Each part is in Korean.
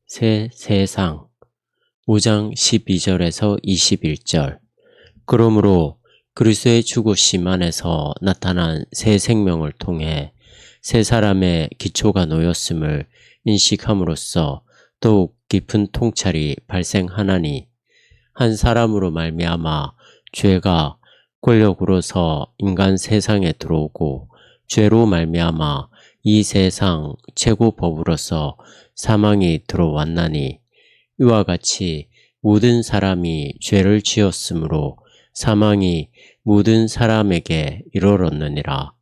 새 세상 5장 12절에서 21절. 그러므로 그리스도의 죽으심 안에서 나타난 새 생명을 통해 새 사람의 기초가 놓였음을 인식함으로써 더욱 깊은 통찰이 발생하나니, 한 사람으로 말미암아 죄가 권력으로서 인간 세상에 들어오고, 죄로 말미암아 이 세상 최고 법으로서 사망이 들어왔나니, 이와 같이 모든 사람이 죄를 지었으므로 사망이 모든 사람에게 이르렀느니라.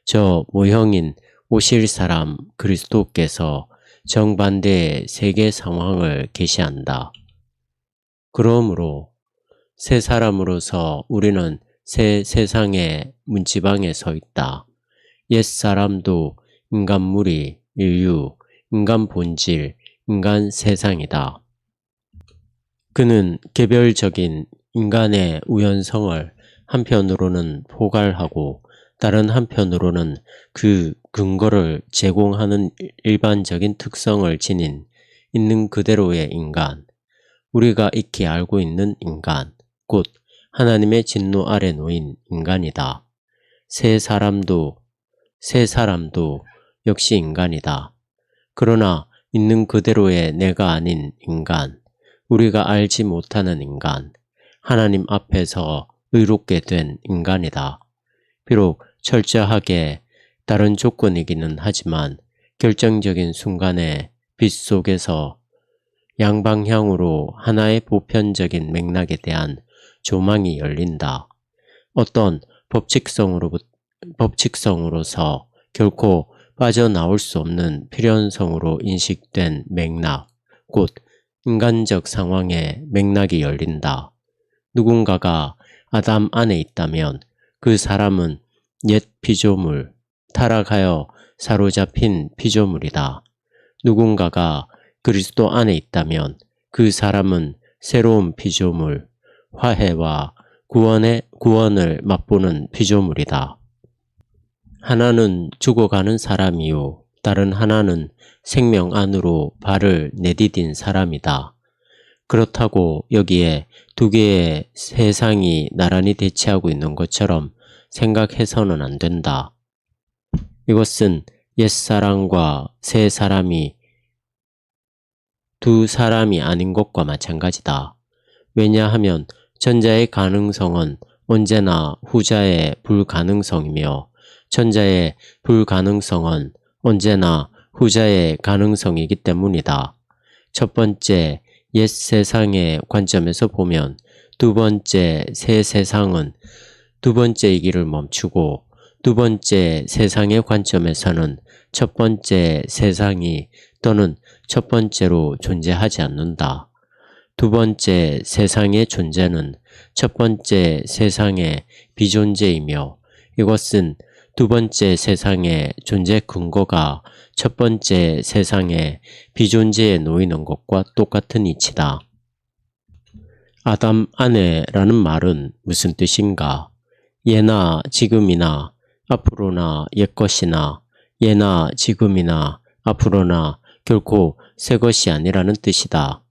저 모형인 오실 사람 그리스도께서 정반대의 세계 상황을 계시한다. 그러므로 새 사람으로서 우리는 새 세상의 문지방에 서 있다. 옛 사람도 인간물이, 인류, 인간 본질, 인간 세상이다. 그는 개별적인 인간의 우연성을 한편으로는 포괄하고 다른 한편으로는 그 근거를 제공하는 일반적인 특성을 지닌 있는 그대로의 인간, 우리가 익히 알고 있는 인간, 곧 하나님의 진노 아래 놓인 인간이다. 새 사람도 역시 인간이다. 그러나 있는 그대로의 내가 아닌 인간, 우리가 알지 못하는 인간, 하나님 앞에서 의롭게 된 인간이다. 비록 철저하게 다른 조건이기는 하지만 결정적인 순간에 빛 속에서 양방향으로 하나의 보편적인 맥락에 대한 조망이 열린다. 어떤 법칙성으로서 결코 빠져나올 수 없는 필연성으로 인식된 맥락, 곧 인간적 상황의 맥락이 열린다. 누군가가 아담 안에 있다면 그 사람은 옛 피조물, 타락하여 사로잡힌 피조물이다. 누군가가 그리스도 안에 있다면 그 사람은 새로운 피조물, 화해와 구원을 맛보는 피조물이다. 하나는 죽어가는 사람이요, 다른 하나는 생명 안으로 발을 내디딘 사람이다. 그렇다고 여기에 두 개의 세상이 나란히 대치하고 있는 것처럼 생각해서는 안 된다. 이것은 옛사람과 새 사람이 두 사람이 아닌 것과 마찬가지다. 왜냐하면 전자의 가능성은 언제나 후자의 불가능성이며 전자의 불가능성은 언제나 후자의 가능성이기 때문이다. 첫 번째 옛 세상의 관점에서 보면 두 번째 새 세상은 두 번째이기를 멈추고, 두 번째 세상의 관점에서는 첫 번째 세상이 또는 첫 번째로 존재하지 않는다. 두 번째 세상의 존재는 첫 번째 세상의 비존재이며, 이것은 두 번째 세상의 존재 근거가 첫 번째 세상의 비존재에 놓이는 것과 똑같은 이치다. 아담 안에라는 말은 무슨 뜻인가? 예나 지금이나 앞으로나 옛것이나 예나 지금이나 앞으로나 결코 새것이 아니라는 뜻이다.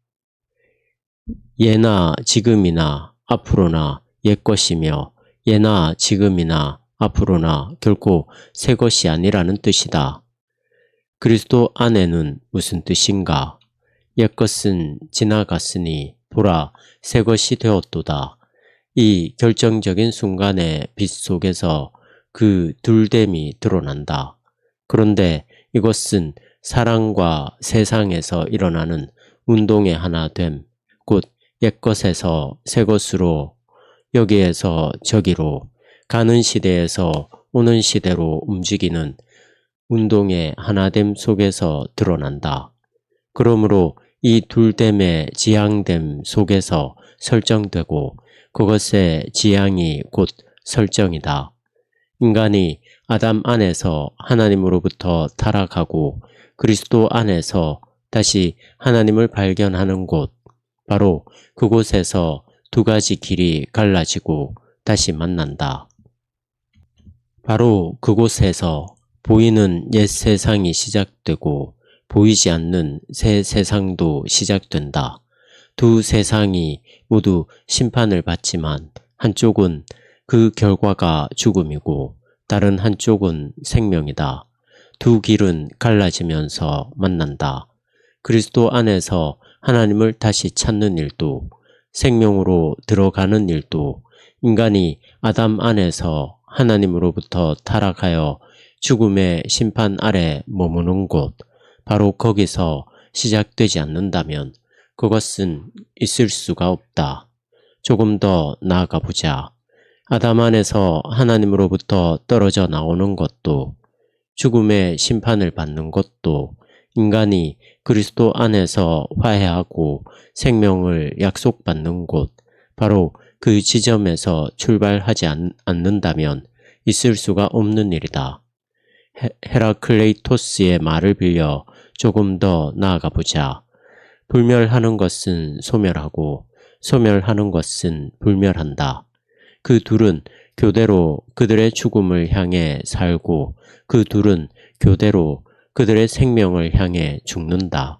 예나 지금이나 앞으로나 옛것이며 예나 지금이나 앞으로나 결코 새것이 아니라는 뜻이다. 그리스도 안에는 무슨 뜻인가? 옛것은 지나갔으니 보라 새것이 되었도다. 이 결정적인 순간의 빛 속에서 그 둘됨이 드러난다. 그런데 이것은 사랑과 세상에서 일어나는 운동의 하나됨, 곧 옛것에서 새것으로, 여기에서 저기로, 가는 시대에서 오는 시대로 움직이는 운동의 하나됨 속에서 드러난다. 그러므로 이 둘됨의 지향됨 속에서 설정되고, 그것의 지향이 곧 설정이다. 인간이 아담 안에서 하나님으로부터 타락하고 그리스도 안에서 다시 하나님을 발견하는 곳, 바로 그곳에서 두 가지 길이 갈라지고 다시 만난다. 바로 그곳에서 보이는 옛 세상이 시작되고 보이지 않는 새 세상도 시작된다. 두 세상이 모두 심판을 받지만 한쪽은 그 결과가 죽음이고 다른 한쪽은 생명이다. 두 길은 갈라지면서 만난다. 그리스도 안에서 하나님을 다시 찾는 일도, 생명으로 들어가는 일도, 인간이 아담 안에서 하나님으로부터 타락하여 죽음의 심판 아래 머무는 곳, 바로 거기서 시작되지 않는다면 그것은 있을 수가 없다. 조금 더 나아가 보자. 아담 안에서 하나님으로부터 떨어져 나오는 것도, 죽음의 심판을 받는 것도, 인간이 그리스도 안에서 화해하고 생명을 약속받는 곳, 바로 그 지점에서 출발하지 않는다면 있을 수가 없는 일이다. 헤라클레이토스의 말을 빌려 조금 더 나아가 보자. 불멸하는 것은 소멸하고 소멸하는 것은 불멸한다. 그 둘은 교대로 그들의 죽음을 향해 살고 그 둘은 교대로 그들의 생명을 향해 죽는다.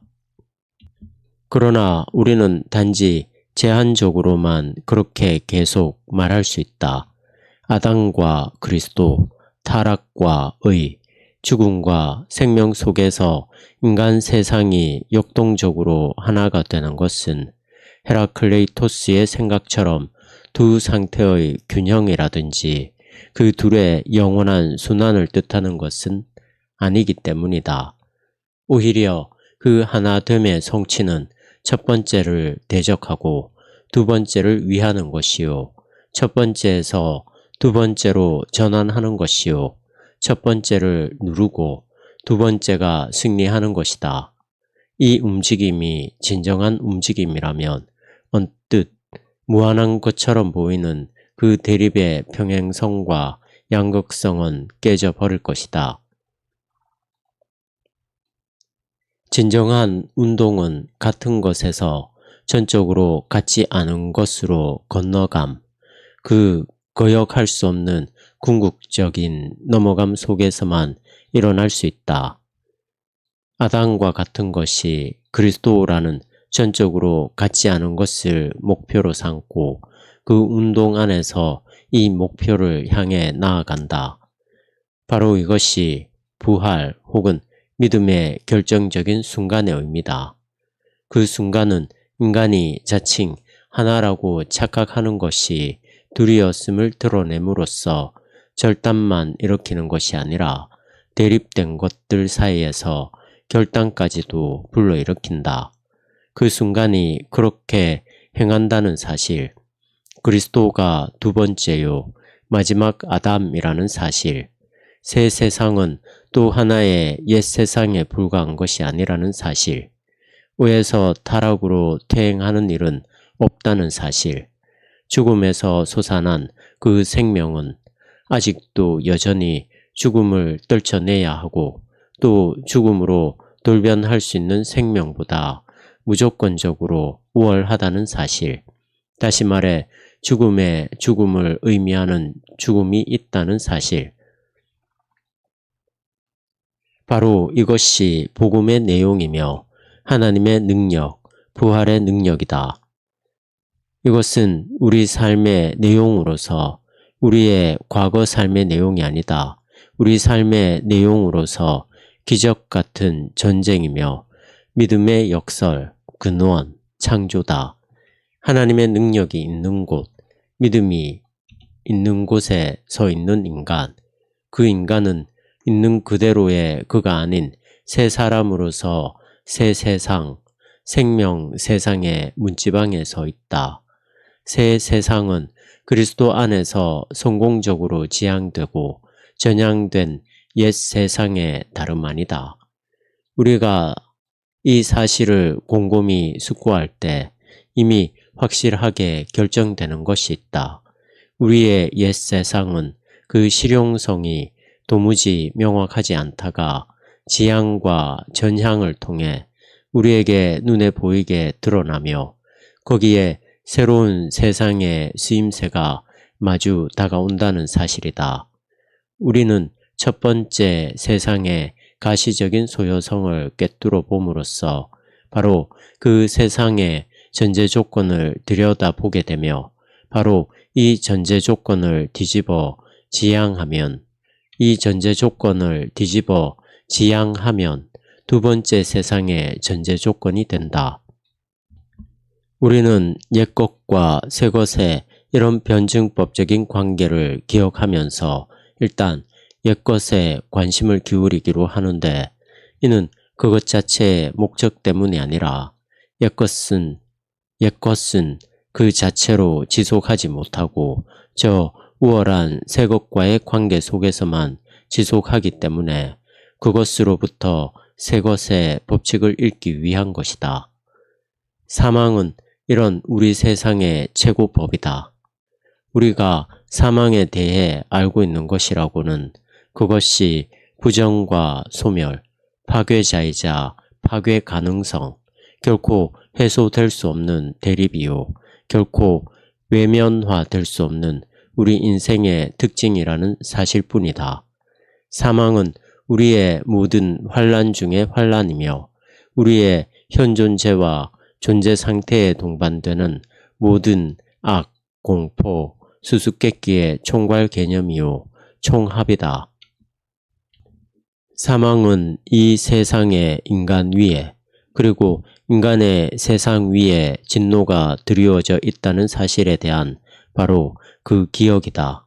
그러나 우리는 단지 제한적으로만 그렇게 계속 말할 수 있다. 아담과 그리스도, 타락과 의, 죽음과 생명 속에서 인간 세상이 역동적으로 하나가 되는 것은 헤라클레이토스의 생각처럼 두 상태의 균형이라든지 그 둘의 영원한 순환을 뜻하는 것은 아니기 때문이다. 오히려 그 하나됨의 성취는 첫 번째를 대적하고 두 번째를 위하는 것이요. 첫 번째에서 두 번째로 전환하는 것이요. 첫 번째를 누르고 두 번째가 승리하는 것이다. 이 움직임이 진정한 움직임이라면 언뜻 무한한 것처럼 보이는 그 대립의 평행성과 양극성은 깨져버릴 것이다. 진정한 운동은 같은 것에서 전적으로 같지 않은 것으로 건너감, 그 거역할 수 없는 궁극적인 넘어감 속에서만 일어날 수 있다. 아담과 같은 것이 그리스도라는 전적으로 같지 않은 것을 목표로 삼고 그 운동 안에서 이 목표를 향해 나아간다. 바로 이것이 부활 혹은 믿음의 결정적인 순간의 의미다. 그 순간은 인간이 자칭 하나라고 착각하는 것이 둘이었음을 드러냄으로써 절단만 일으키는 것이 아니라 대립된 것들 사이에서 결단까지도 불러일으킨다. 그 순간이 그렇게 행한다는 사실, 그리스도가 두 번째요, 마지막 아담이라는 사실, 새 세상은 또 하나의 옛 세상에 불과한 것이 아니라는 사실, 의에서 타락으로 퇴행하는 일은 없다는 사실, 죽음에서 솟아난 그 생명은 아직도 여전히 죽음을 떨쳐내야 하고 또 죽음으로 돌변할 수 있는 생명보다 무조건적으로 우월하다는 사실, 다시 말해 죽음에 죽음을 의미하는 죽음이 있다는 사실, 바로 이것이 복음의 내용이며 하나님의 능력, 부활의 능력이다. 이것은 우리 삶의 내용으로서 우리의 과거 삶의 내용이 아니다. 우리 삶의 내용으로서 기적 같은 전쟁이며 믿음의 역설, 근원, 창조다. 하나님의 능력이 있는 곳, 믿음이 있는 곳에 서 있는 인간, 그 인간은 있는 그대로의 그가 아닌 새 사람으로서 새 세상, 생명 세상의 문지방에 서 있다. 새 세상은 그리스도 안에서 성공적으로 지향되고 전향된 옛 세상의 다름 아니다. 우리가 이 사실을 곰곰이 숙고할 때 이미 확실하게 결정되는 것이 있다. 우리의 옛 세상은 그 실용성이 도무지 명확하지 않다가 지향과 전향을 통해 우리에게 눈에 보이게 드러나며 거기에 새로운 세상의 쓰임새가 마주 다가온다는 사실이다. 우리는 첫 번째 세상의 가시적인 소요성을 꿰뚫어 봄으로써 바로 그 세상의 전제 조건을 들여다보게 되며 바로 이 전제 조건을 뒤집어 지향하면 이 전제 조건을 뒤집어 지향하면 두 번째 세상의 전제 조건이 된다. 우리는 옛것과 새것의 이런 변증법적인 관계를 기억하면서 일단 옛것에 관심을 기울이기로 하는데 이는 그것 자체의 목적 때문이 아니라 옛것은 그 자체로 지속하지 못하고 저 우월한 새것과의 관계 속에서만 지속하기 때문에 그것으로부터 새것의 법칙을 읽기 위한 것이다. 사망은 이런 우리 세상의 최고법이다. 우리가 사망에 대해 알고 있는 것이라고는 그것이 부정과 소멸, 파괴자이자 파괴 가능성, 결코 해소될 수 없는 대립이요, 결코 외면화될 수 없는 우리 인생의 특징이라는 사실뿐이다. 사망은 우리의 모든 환란 중의 환란이며 우리의 현 존재와 존재 상태에 동반되는 모든 악, 공포, 수수께끼의 총괄 개념이요, 총합이다. 사망은 이 세상의 인간 위에 그리고 인간의 세상 위에 진노가 드리워져 있다는 사실에 대한 바로 그 기억이다.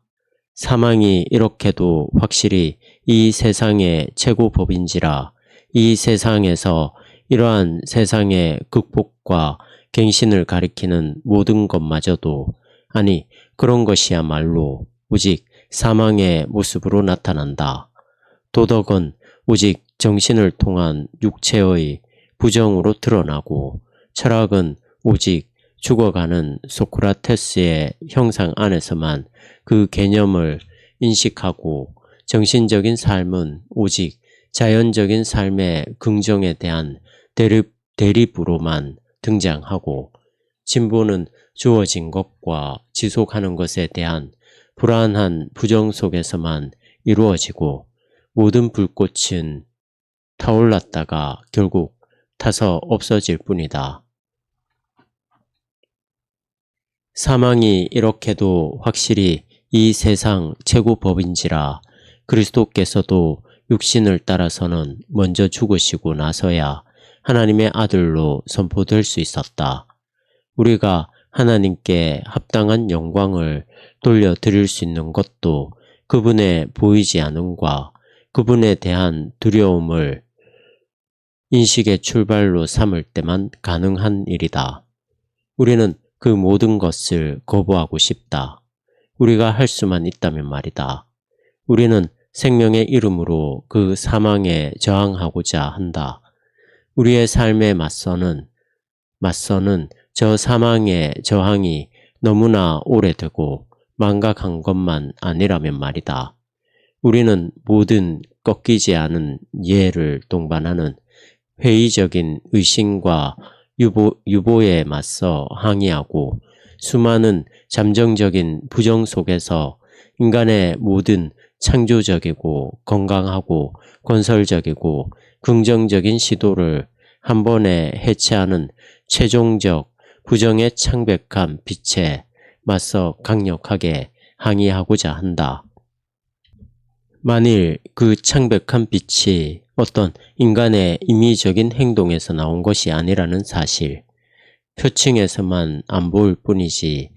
사망이 이렇게도 확실히 이 세상의 최고법인지라 이 세상에서 이러한 세상의 극복과 갱신을 가리키는 모든 것마저도 아니 그런 것이야말로 오직 사망의 모습으로 나타난다. 도덕은 오직 정신을 통한 육체의 부정으로 드러나고 철학은 오직 죽어가는 소크라테스의 형상 안에서만 그 개념을 인식하고 정신적인 삶은 오직 자연적인 삶의 긍정에 대한 대립으로만 등장하고 진보는 주어진 것과 지속하는 것에 대한 불안한 부정 속에서만 이루어지고 모든 불꽃은 타올랐다가 결국 타서 없어질 뿐이다. 사망이 이렇게도 확실히 이 세상 최고법인지라 그리스도께서도 육신을 따라서는 먼저 죽으시고 나서야 하나님의 아들로 선포될 수 있었다. 우리가 하나님께 합당한 영광을 돌려드릴 수 있는 것도 그분의 보이지 않음과 그분에 대한 두려움을 인식의 출발로 삼을 때만 가능한 일이다. 우리는 그 모든 것을 거부하고 싶다. 우리가 할 수만 있다면 말이다. 우리는 생명의 이름으로 그 사망에 저항하고자 한다. 우리의 삶에 맞서는 저 사망의 저항이 너무나 오래되고 망각한 것만 아니라면 말이다. 우리는 모든 꺾이지 않은 예를 동반하는 회의적인 의심과 유보에 맞서 항의하고 수많은 잠정적인 부정 속에서 인간의 모든 창조적이고 건강하고 건설적이고 긍정적인 시도를 한 번에 해체하는 최종적 부정의 창백한 빛에 맞서 강력하게 항의하고자 한다. 만일 그 창백한 빛이 어떤 인간의 임의적인 행동에서 나온 것이 아니라는 사실, 표층에서만 안 보일 뿐이지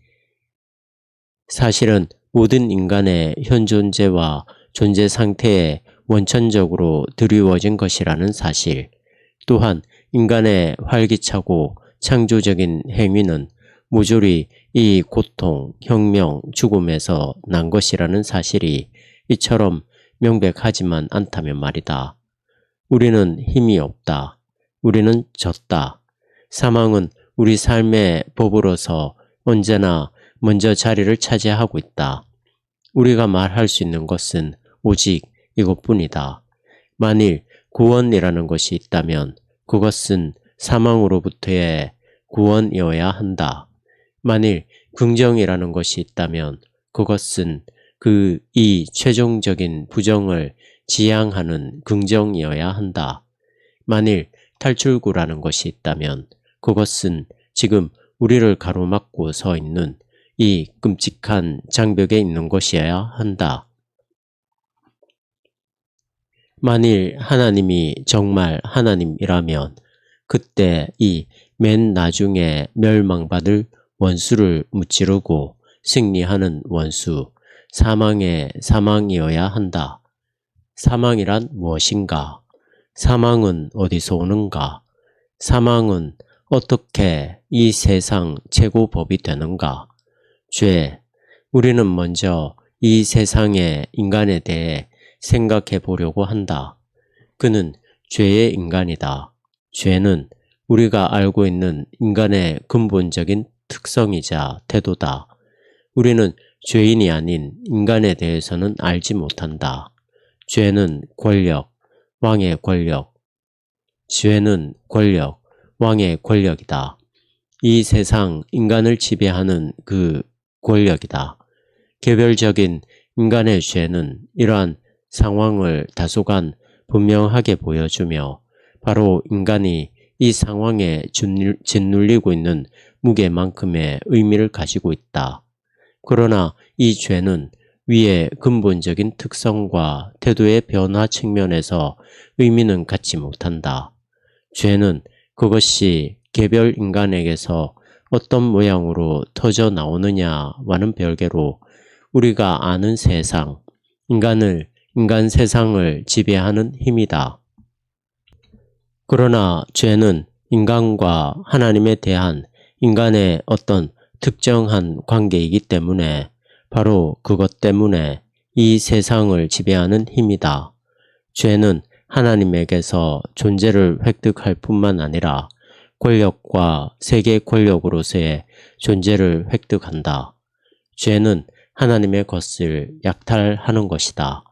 사실은 모든 인간의 현 존재와 존재 상태에 원천적으로 드리워진 것이라는 사실, 또한 인간의 활기차고 창조적인 행위는 모조리 이 고통, 혁명, 죽음에서 난 것이라는 사실이 이처럼 명백하지만 않다면 말이다. 우리는 힘이 없다. 우리는 졌다. 사망은 우리 삶의 법으로서 언제나 먼저 자리를 차지하고 있다. 우리가 말할 수 있는 것은 오직 이것뿐이다. 만일 구원이라는 것이 있다면 그것은 사망으로부터의 구원이어야 한다. 만일 긍정이라는 것이 있다면 그것은 이 최종적인 부정을 지향하는 긍정이어야 한다. 만일 탈출구라는 것이 있다면 그것은 지금 우리를 가로막고 서 있는 이 끔찍한 장벽에 있는 것이어야 한다. 만일 하나님이 정말 하나님이라면 그때 이 맨 나중에 멸망받을 원수를 무찌르고 승리하는 원수, 사망의 사망이어야 한다. 사망이란 무엇인가? 사망은 어디서 오는가? 사망은 어떻게 이 세상 최고법이 되는가? 죄. 우리는 먼저 이 세상의 인간에 대해 생각해 보려고 한다. 그는 죄의 인간이다. 죄는 우리가 알고 있는 인간의 근본적인 특성이자 태도다. 우리는 죄인이 아닌 인간에 대해서는 알지 못한다. 죄는 권력, 왕의 권력. 죄는 권력, 왕의 권력이다. 이 세상 인간을 지배하는 그 권력이다. 개별적인 인간의 죄는 이러한 상황을 다소간 분명하게 보여주며 바로 인간이 이 상황에 짓눌리고 있는 무게만큼의 의미를 가지고 있다. 그러나 이 죄는 위의 근본적인 특성과 태도의 변화 측면에서 의미는 갖지 못한다. 죄는 그것이 개별 인간에게서 어떤 모양으로 터져 나오느냐와는 별개로 우리가 아는 세상, 인간 세상을 지배하는 힘이다. 그러나 죄는 인간과 하나님에 대한 인간의 어떤 특정한 관계이기 때문에 바로 그것 때문에 이 세상을 지배하는 힘이다. 죄는 하나님에게서 존재를 획득할 뿐만 아니라 권력과 세계 권력으로서의 존재를 획득한다. 죄는 하나님의 것을 약탈하는 것이다.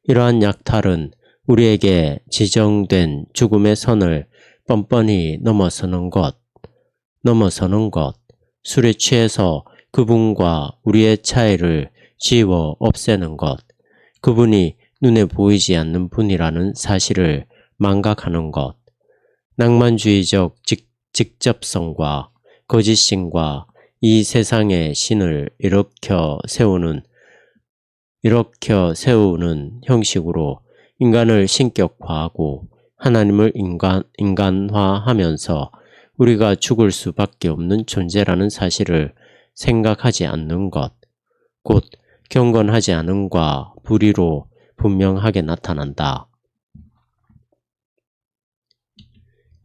이러한 약탈은 우리에게 지정된 죽음의 선을 뻔뻔히 넘어서는 것, 술에 취해서 그분과 우리의 차이를 지워 없애는 것, 그분이 눈에 보이지 않는 분이라는 사실을 망각하는 것, 낭만주의적 직접성과 거짓신과 이 세상의 신을 일으켜 세우는 형식으로 인간을 신격화하고 하나님을 인간화하면서 우리가 죽을 수밖에 없는 존재라는 사실을 생각하지 않는 것, 곧 경건하지 않음과 불의로 분명하게 나타난다.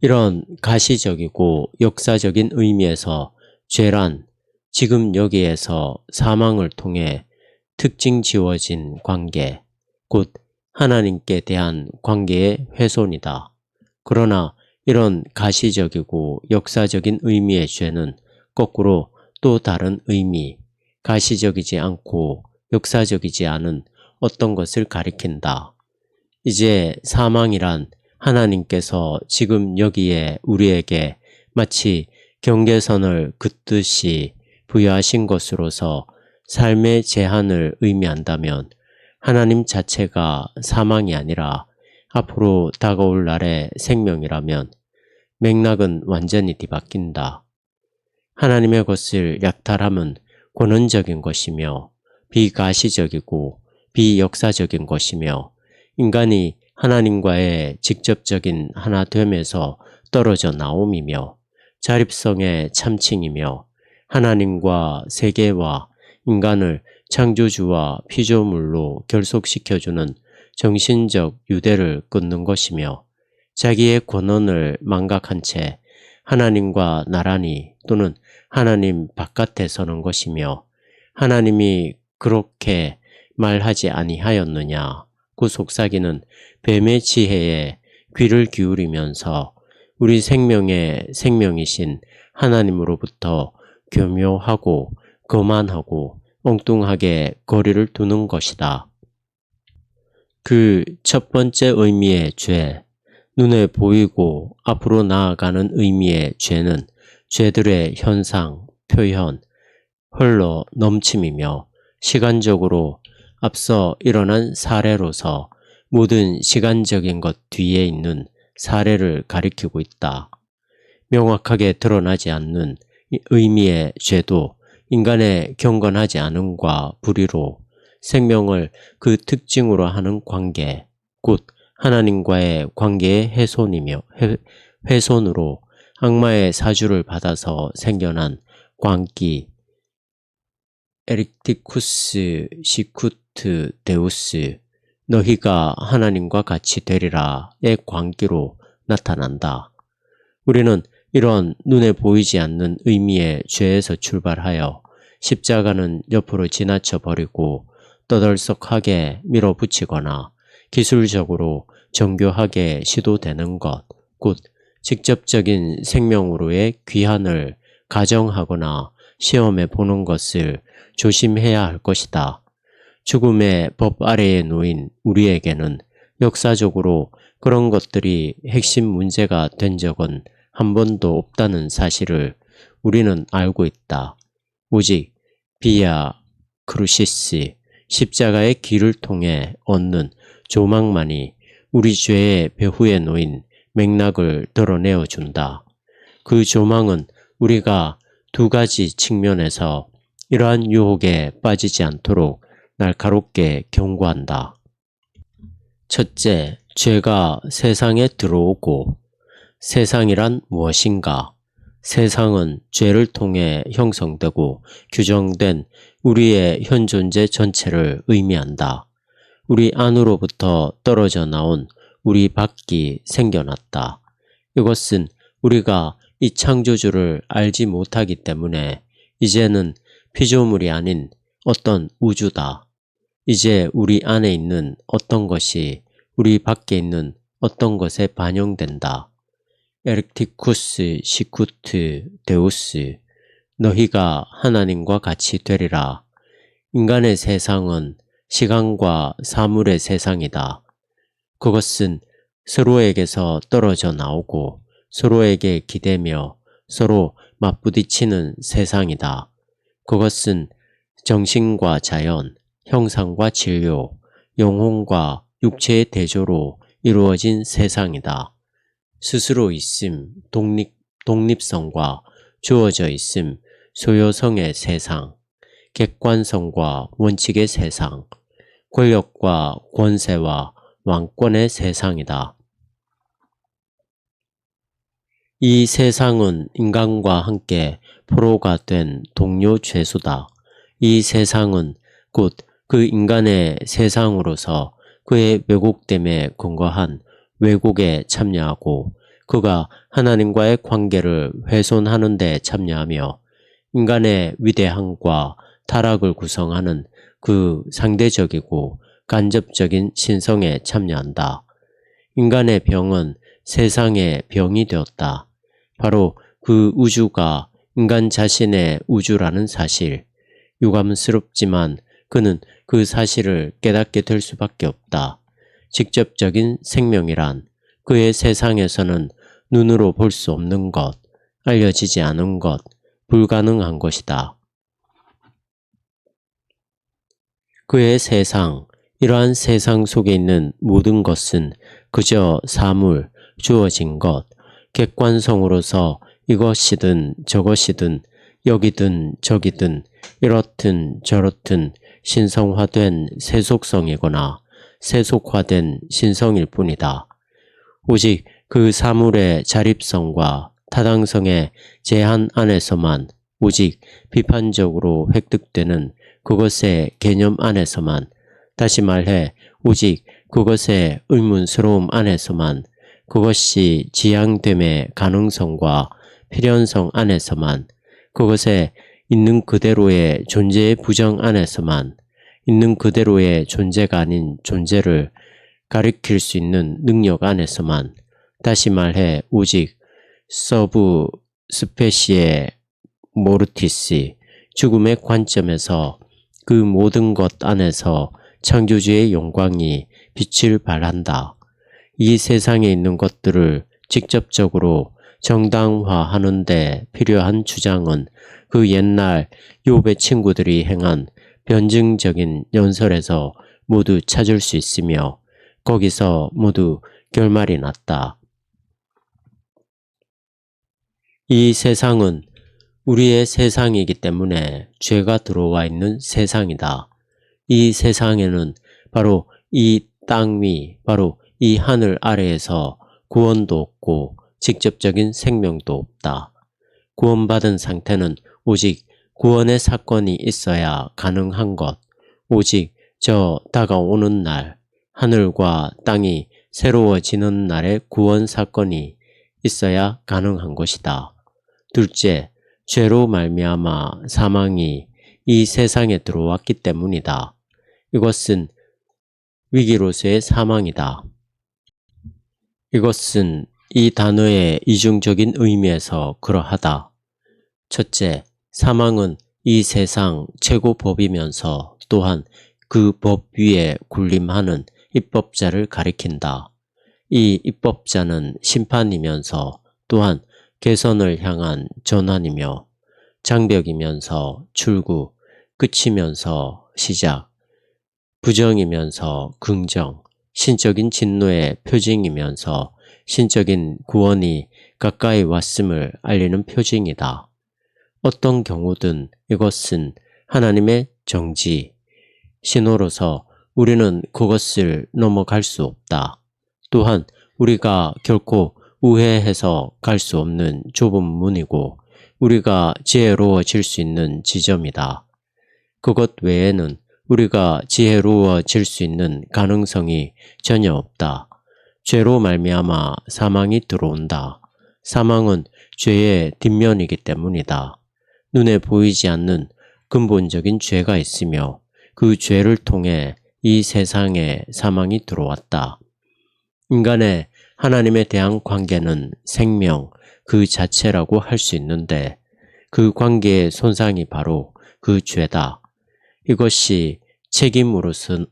이런 가시적이고 역사적인 의미에서 죄란 지금 여기에서 사망을 통해 특징 지워진 관계, 곧 하나님께 대한 관계의 훼손이다. 그러나 이런 가시적이고 역사적인 의미의 죄는 거꾸로 또 다른 의미, 가시적이지 않고 역사적이지 않은 어떤 것을 가리킨다. 이제 사망이란 하나님께서 지금 여기에 우리에게 마치 경계선을 긋듯이 부여하신 것으로서 삶의 제한을 의미한다면 하나님 자체가 사망이 아니라 앞으로 다가올 날의 생명이라면 맥락은 완전히 뒤바뀐다. 하나님의 것을 약탈함은 권원적인 것이며 비가시적이고 비역사적인 것이며 인간이 하나님과의 직접적인 하나됨에서 떨어져 나옴이며 자립성의 참칭이며 하나님과 세계와 인간을 창조주와 피조물로 결속시켜주는 정신적 유대를 끊는 것이며 자기의 권한을 망각한 채 하나님과 나란히 또는 하나님 바깥에 서는 것이며 하나님이 그렇게 말하지 아니하였느냐. 그 속삭이는 뱀의 지혜에 귀를 기울이면서 우리 생명의 생명이신 하나님으로부터 교묘하고 거만하고 엉뚱하게 거리를 두는 것이다. 그 첫 번째 의미의 죄, 눈에 보이고 앞으로 나아가는 의미의 죄는 죄들의 현상, 표현, 흘러 넘침이며 시간적으로 앞서 일어난 사례로서 모든 시간적인 것 뒤에 있는 사례를 가리키고 있다. 명확하게 드러나지 않는 의미의 죄도 인간의 경건하지 않음과 불의로 생명을 그 특징으로 하는 관계, 곧 하나님과의 관계의 훼손으로 악마의 사주를 받아서 생겨난 광기, 에릭티쿠스 시쿠트 데우스, 너희가 하나님과 같이 되리라의 광기로 나타난다. 우리는 이런 눈에 보이지 않는 의미의 죄에서 출발하여 십자가는 옆으로 지나쳐 버리고 떠들썩하게 밀어붙이거나 기술적으로 정교하게 시도되는 것, 곧 직접적인 생명으로의 귀환을 가정하거나 시험해 보는 것을 조심해야 할 것이다. 죽음의 법 아래에 놓인 우리에게는 역사적으로 그런 것들이 핵심 문제가 된 적은 한 번도 없다는 사실을 우리는 알고 있다. 오직 비아 크루시스, 십자가의 길을 통해 얻는 조망만이 우리 죄의 배후에 놓인 맥락을 드러내어 준다. 그 조망은 우리가 두 가지 측면에서 이러한 유혹에 빠지지 않도록 날카롭게 경고한다. 첫째, 죄가 세상에 들어오고 세상이란 무엇인가? 세상은 죄를 통해 형성되고 규정된 우리의 현 존재 전체를 의미한다. 우리 안으로부터 떨어져 나온 우리 밖이 생겨났다. 이것은 우리가 이 창조주를 알지 못하기 때문에 이제는 피조물이 아닌 어떤 우주다. 이제 우리 안에 있는 어떤 것이 우리 밖에 있는 어떤 것에 반영된다. 에릭티쿠스 시쿠트 데우스, 너희가 하나님과 같이 되리라. 인간의 세상은 시간과 사물의 세상이다. 그것은 서로에게서 떨어져 나오고 서로에게 기대며 서로 맞부딪히는 세상이다. 그것은 정신과 자연, 형상과 진료, 영혼과 육체의 대조로 이루어진 세상이다. 스스로 있음, 독립성과 주어져 있음, 소요성의 세상, 객관성과 원칙의 세상, 권력과 권세와 왕권의 세상이다. 이 세상은 인간과 함께 포로가 된 동료 죄수다. 이 세상은 곧 그 인간의 세상으로서 그의 왜곡됨에 근거한 왜곡에 참여하고 그가 하나님과의 관계를 훼손하는 데 참여하며 인간의 위대함과 타락을 구성하는 그 상대적이고 간접적인 신성에 참여한다. 인간의 병은 세상의 병이 되었다. 바로 그 우주가 인간 자신의 우주라는 사실. 유감스럽지만 그는 그 사실을 깨닫게 될 수밖에 없다. 직접적인 생명이란 그의 세상에서는 눈으로 볼 수 없는 것, 알려지지 않은 것, 불가능한 것이다. 그의 세상, 이러한 세상 속에 있는 모든 것은 그저 사물, 주어진 것, 객관성으로서 이것이든 저것이든 여기든 저기든 이렇든 저렇든 신성화된 세속성이거나 세속화된 신성일 뿐이다. 오직 그 사물의 자립성과 타당성의 제한 안에서만, 오직 비판적으로 획득되는 그것의 개념 안에서만, 다시 말해 오직 그것의 의문스러움 안에서만, 그것이 지향됨의 가능성과 필연성 안에서만, 그것의 있는 그대로의 존재의 부정 안에서만, 있는 그대로의 존재가 아닌 존재를 가리킬 수 있는 능력 안에서만, 다시 말해 오직 서브 스페시에 모르티스, 죽음의 관점에서 그 모든 것 안에서 창조주의 영광이 빛을 발한다. 이 세상에 있는 것들을 직접적으로 정당화하는 데 필요한 주장은 그 옛날 욥의 친구들이 행한 변증적인 연설에서 모두 찾을 수 있으며 거기서 모두 결말이 났다. 이 세상은 우리의 세상이기 때문에 죄가 들어와 있는 세상이다. 이 세상에는 바로 이 땅 위, 바로 이 하늘 아래에서 구원도 없고 직접적인 생명도 없다. 구원받은 상태는 오직 구원의 사건이 있어야 가능한 것, 오직 저 다가오는 날, 하늘과 땅이 새로워지는 날의 구원 사건이 있어야 가능한 것이다. 둘째, 죄로 말미암아 사망이 이 세상에 들어왔기 때문이다. 이것은 위기로서의 사망이다. 이것은 이 단어의 이중적인 의미에서 그러하다. 첫째, 사망은 이 세상 최고 법이면서 또한 그 법 위에 군림하는 입법자를 가리킨다. 이 입법자는 심판이면서 또한 개선을 향한 전환이며 장벽이면서 출구, 끝이면서 시작, 부정이면서 긍정, 신적인 진노의 표징이면서 신적인 구원이 가까이 왔음을 알리는 표징이다. 어떤 경우든 이것은 하나님의 정지, 신호로서 우리는 그것을 넘어갈 수 없다. 또한 우리가 결코 우회해서 갈 수 없는 좁은 문이고 우리가 지혜로워질 수 있는 지점이다. 그것 외에는 우리가 지혜로워질 수 있는 가능성이 전혀 없다. 죄로 말미암아 사망이 들어온다. 사망은 죄의 뒷면이기 때문이다. 눈에 보이지 않는 근본적인 죄가 있으며 그 죄를 통해 이 세상에 사망이 들어왔다. 인간의 하나님에 대한 관계는 생명 그 자체라고 할 수 있는데 그 관계의 손상이 바로 그 죄다. 이것이 책임으로서는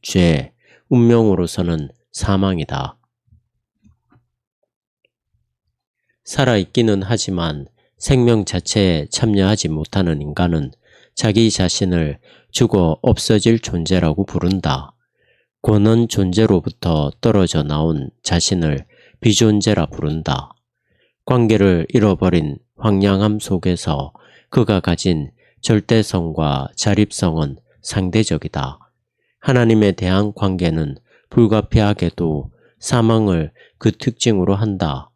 죄, 운명으로서는 사망이다. 살아있기는 하지만 생명 자체에 참여하지 못하는 인간은 자기 자신을 죽어 없어질 존재라고 부른다. 권한 존재로부터 떨어져 나온 자신을 비존재라 부른다. 관계를 잃어버린 황량함 속에서 그가 가진 절대성과 자립성은 상대적이다. 하나님에 대한 관계는 불가피하게도 사망을 그 특징으로 한다.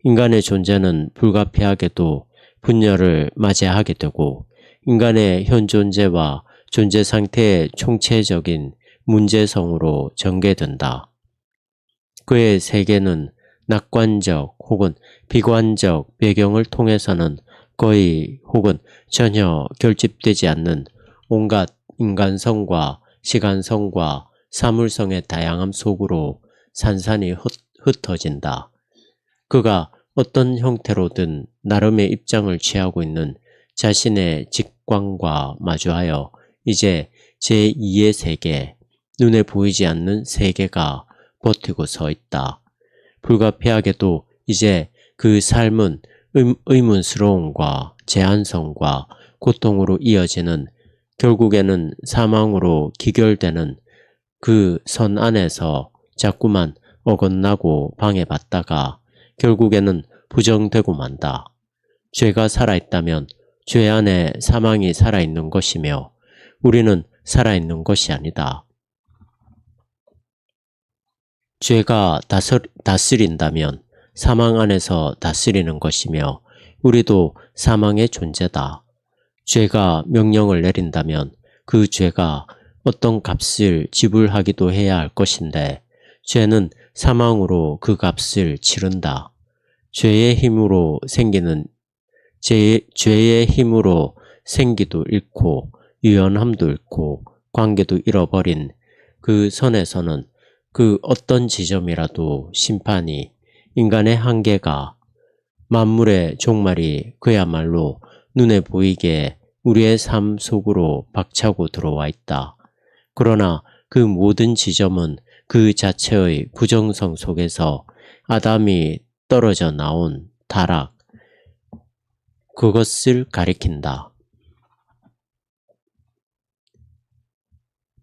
인간의 존재는 불가피하게도 분열을 맞이하게 되고 인간의 현 존재와 존재 상태의 총체적인 문제성으로 전개된다. 그의 세계는 낙관적 혹은 비관적 배경을 통해서는 거의 혹은 전혀 결집되지 않는 온갖 인간성과 시간성과 사물성의 다양함 속으로 산산이 흩어진다. 그가 어떤 형태로든 나름의 입장을 취하고 있는 자신의 직관과 마주하여 이제 제2의 세계, 눈에 보이지 않는 세계가 버티고 서 있다. 불가피하게도 이제 그 삶은 의문스러움과 제한성과 고통으로 이어지는 결국에는 사망으로 기결되는 그 선 안에서 자꾸만 어긋나고 방해받다가 결국에는 부정되고 만다. 죄가 살아있다면 죄 안에 사망이 살아있는 것이며 우리는 살아있는 것이 아니다. 죄가 다스린다면 사망 안에서 다스리는 것이며 우리도 사망의 존재다. 죄가 명령을 내린다면 그 죄가 어떤 값을 지불하기도 해야 할 것인데 죄는 사망으로 그 값을 치른다. 죄의 힘으로 생기도 잃고 유연함도 잃고 관계도 잃어버린 그 선에서는 그 어떤 지점이라도 심판이 인간의 한계가 만물의 종말이 그야말로 눈에 보이게 우리의 삶 속으로 박차고 들어와 있다. 그러나 그 모든 지점은 그 자체의 부정성 속에서 아담이 떨어져 나온 타락, 그것을 가리킨다.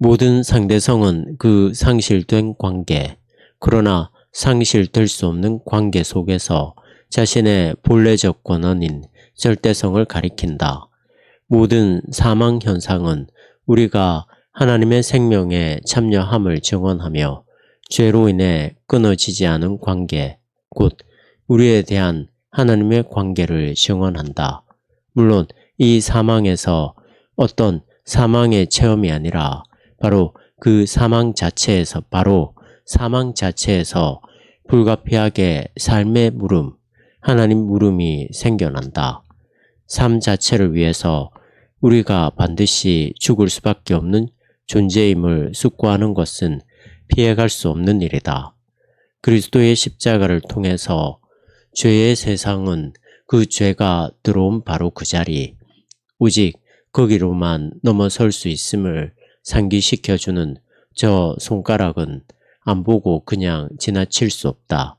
모든 상대성은 그 상실된 관계, 그러나 상실될 수 없는 관계 속에서 자신의 본래적 권한인 절대성을 가리킨다. 모든 사망 현상은 우리가 하나님의 생명에 참여함을 증언하며 죄로 인해 끊어지지 않은 관계, 곧 우리에 대한 하나님의 관계를 증언한다. 물론 이 사망에서 어떤 사망의 체험이 아니라 바로 사망 자체에서 불가피하게 삶의 물음, 하나님 물음이 생겨난다. 삶 자체를 위해서 우리가 반드시 죽을 수밖에 없는 존재임을 숙고하는 것은 피해갈 수 없는 일이다. 그리스도의 십자가를 통해서 죄의 세상은 그 죄가 들어온 바로 그 자리, 오직 거기로만 넘어설 수 있음을 상기시켜주는 저 손가락은 안 보고 그냥 지나칠 수 없다.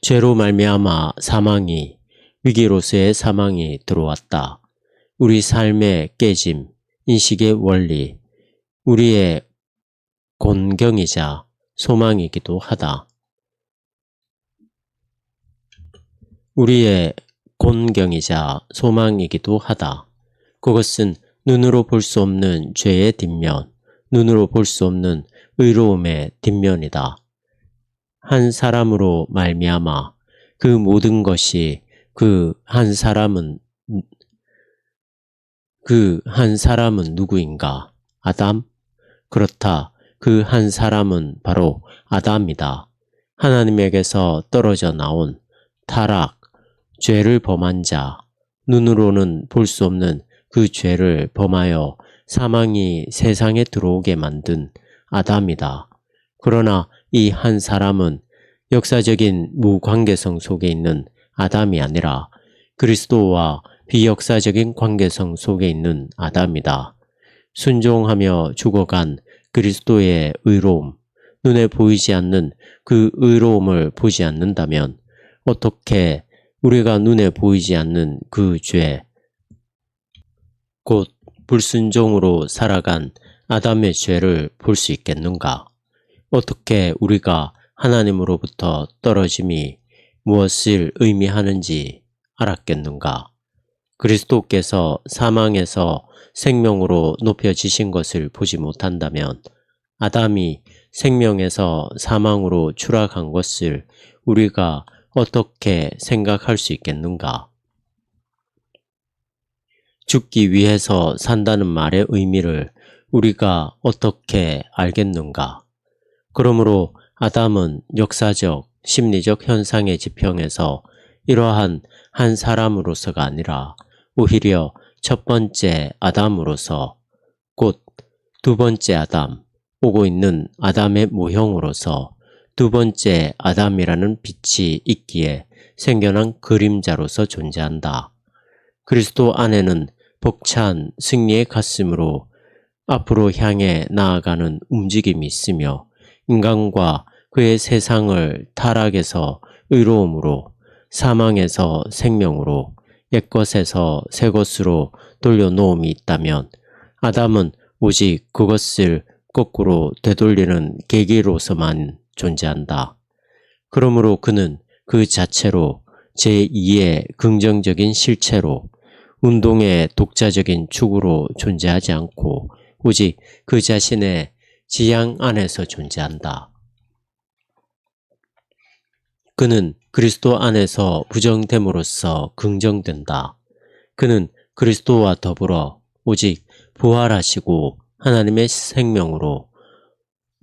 죄로 말미암아 위기로서의 사망이 들어왔다. 우리 삶의 깨짐, 인식의 원리, 우리의 곤경이자 소망이기도 하다. 그것은 눈으로 볼 수 없는 죄의 뒷면, 눈으로 볼 수 없는 의로움의 뒷면이다. 한 사람으로 말미암아 그 모든 것이 그 한 사람은 누구인가? 아담? 그렇다. 그 한 사람은 바로 아담이다. 하나님에게서 떨어져 나온 타락, 죄를 범한 자, 눈으로는 볼 수 없는 그 죄를 범하여 사망이 세상에 들어오게 만든 아담이다. 그러나 이 한 사람은 역사적인 무관계성 속에 있는 아담이 아니라 그리스도와 비역사적인 관계성 속에 있는 아담이다. 순종하며 죽어간 그리스도의 의로움, 눈에 보이지 않는 그 의로움을 보지 않는다면 어떻게 우리가 눈에 보이지 않는 그 죄, 곧 불순종으로 살아간 아담의 죄를 볼 수 있겠는가? 어떻게 우리가 하나님으로부터 떨어짐이 무엇을 의미하는지 알았겠는가? 그리스도께서 사망에서 생명으로 높여지신 것을 보지 못한다면 아담이 생명에서 사망으로 추락한 것을 우리가 어떻게 생각할 수 있겠는가? 죽기 위해서 산다는 말의 의미를 우리가 어떻게 알겠는가? 그러므로 아담은 역사적, 심리적 현상의 지평에서 이러한 한 사람으로서가 아니라 오히려 첫 번째 아담으로서, 곧 두 번째 아담, 오고 있는 아담의 모형으로서 두 번째 아담이라는 빛이 있기에 생겨난 그림자로서 존재한다. 그리스도 안에는 벅찬 승리의 가슴으로 앞으로 향해 나아가는 움직임이 있으며 인간과 그의 세상을 타락에서 의로움으로, 사망에서 생명으로, 옛것에서 새것으로 돌려놓음이 있다면 아담은 오직 그것을 거꾸로 되돌리는 계기로서만 존재한다. 그러므로 그는 그 자체로 제2의 긍정적인 실체로 운동의 독자적인 축으로 존재하지 않고 오직 그 자신의 지향 안에서 존재한다. 그는 그리스도 안에서 부정됨으로써 긍정된다. 그는 그리스도와 더불어 오직 부활하시고 하나님의 생명으로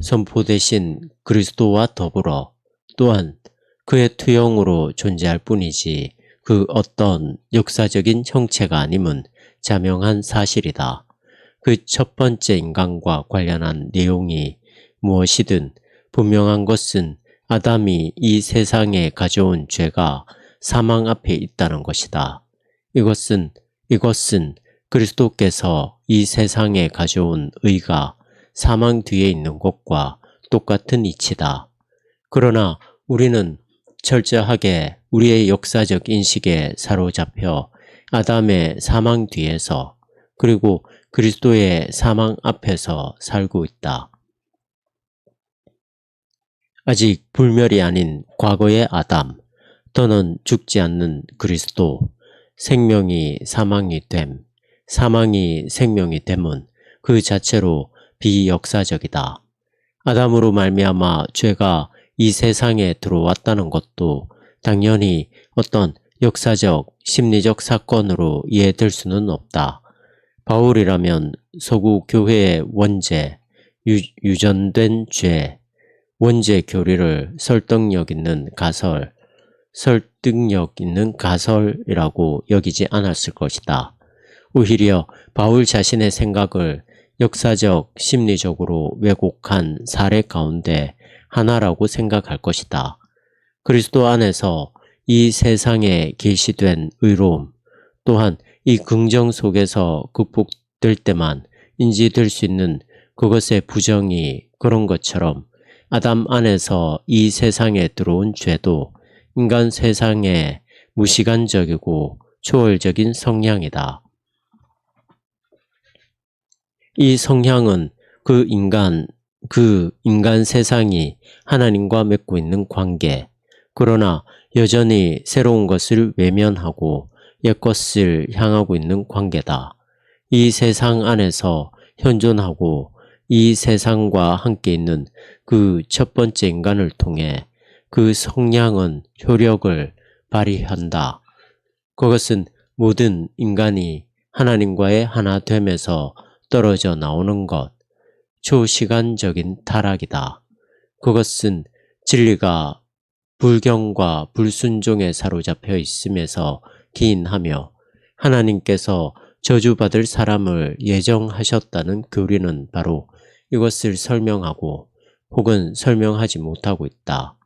선포되신 그리스도와 더불어 또한 그의 투영으로 존재할 뿐이지 그 어떤 역사적인 형체가 아님은 자명한 사실이다. 그 첫 번째 인간과 관련한 내용이 무엇이든 분명한 것은 아담이 이 세상에 가져온 죄가 사망 앞에 있다는 것이다. 이것은 그리스도께서 이 세상에 가져온 의가 사망 뒤에 있는 것과 똑같은 이치다. 그러나 우리는 철저하게 우리의 역사적 인식에 사로잡혀 아담의 사망 뒤에서 그리고 그리스도의 사망 앞에서 살고 있다. 아직 불멸이 아닌 과거의 아담, 더는 죽지 않는 그리스도, 생명이 사망이 됨, 사망이 생명이 됨은 그 자체로 비역사적이다. 아담으로 말미암아 죄가 이 세상에 들어왔다는 것도 당연히 어떤 역사적, 심리적 사건으로 이해될 수는 없다. 바울이라면 서구 교회의 원죄, 유전된 죄, 원죄 교리를 설득력 있는 가설이라고 여기지 않았을 것이다. 오히려 바울 자신의 생각을 역사적, 심리적으로 왜곡한 사례 가운데 하나라고 생각할 것이다. 그리스도 안에서 이 세상에 계시된 의로움, 또한 이 긍정 속에서 극복될 때만 인지될 수 있는 그것의 부정이 그런 것처럼 아담 안에서 이 세상에 들어온 죄도 인간 세상의 무시간적이고 초월적인 성향이다. 이 성향은 그 인간 세상이 하나님과 맺고 있는 관계, 그러나 여전히 새로운 것을 외면하고 옛것을 향하고 있는 관계다. 이 세상 안에서 현존하고 이 세상과 함께 있는 그 첫 번째 인간을 통해 그 성향은 효력을 발휘한다. 그것은 모든 인간이 하나님과의 하나됨에서 떨어져 나오는 것, 초시간적인 타락이다. 그것은 진리가 불경과 불순종에 사로잡혀 있음에서 기인하며 하나님께서 저주받을 사람을 예정하셨다는 교리는 바로 이것을 설명하고 혹은 설명하지 못하고 있다.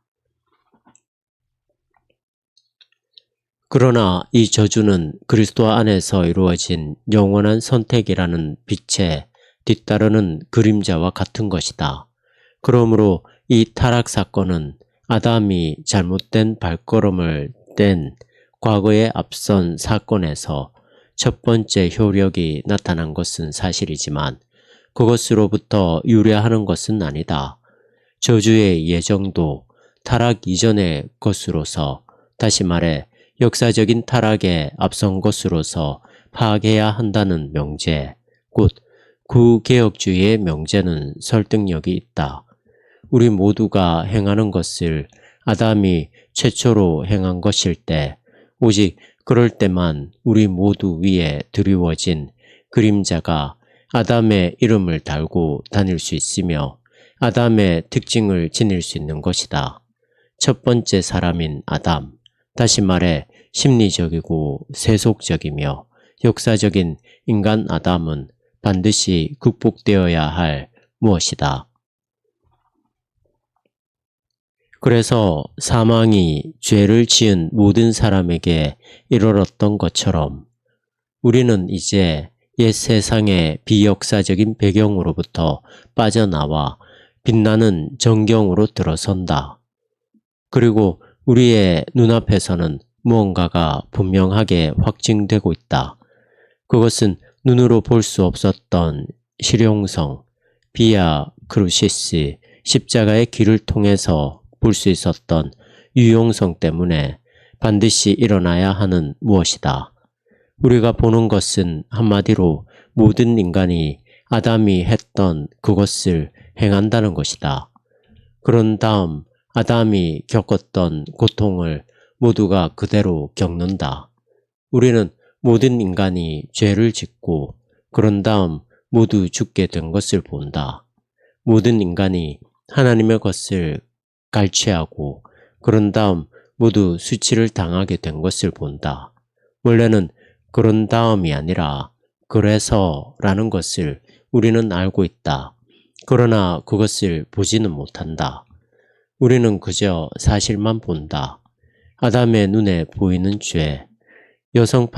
그러나 이 저주는 그리스도 안에서 이루어진 영원한 선택이라는 빛에 뒤따르는 그림자와 같은 것이다. 그러므로 이 타락 사건은 아담이 잘못된 발걸음을 뗀 과거의 앞선 사건에서 첫 번째 효력이 나타난 것은 사실이지만 그것으로부터 유래하는 것은 아니다. 저주의 예정도 타락 이전의 것으로서, 다시 말해 역사적인 타락에 앞선 것으로서 파악해야 한다는 명제, 곧 구개혁주의의 명제는 설득력이 있다. 우리 모두가 행하는 것을 아담이 최초로 행한 것일 때, 오직 그럴 때만 우리 모두 위에 드리워진 그림자가 아담의 이름을 달고 다닐 수 있으며 아담의 특징을 지닐 수 있는 것이다. 첫 번째 사람인 아담, 다시 말해 심리적이고 세속적이며 역사적인 인간 아담은 반드시 극복되어야 할 무엇이다. 그래서 사망이 죄를 지은 모든 사람에게 이르렀던 것처럼 우리는 이제 옛 세상의 비역사적인 배경으로부터 빠져나와 빛나는 정경으로 들어선다. 그리고 우리의 눈앞에서는 무언가가 분명하게 확증되고 있다. 그것은 눈으로 볼 수 없었던 실용성, 비아 크루시스, 십자가의 길을 통해서 볼 수 있었던 유용성 때문에 반드시 일어나야 하는 무엇이다. 우리가 보는 것은 한마디로 모든 인간이 아담이 했던 그것을 행한다는 것이다. 그런 다음 아담이 겪었던 고통을 모두가 그대로 겪는다. 우리는 모든 인간이 죄를 짓고 그런 다음 모두 죽게 된 것을 본다. 모든 인간이 하나님의 것을 갈취하고 그런 다음 모두 수치를 당하게 된 것을 본다. 원래는 그런 다음이 아니라 그래서라는 것을 우리는 알고 있다. 그러나 그것을 보지는 못한다. 우리는 그저 사실만 본다. 아담의 눈에 보이는 죄, 여성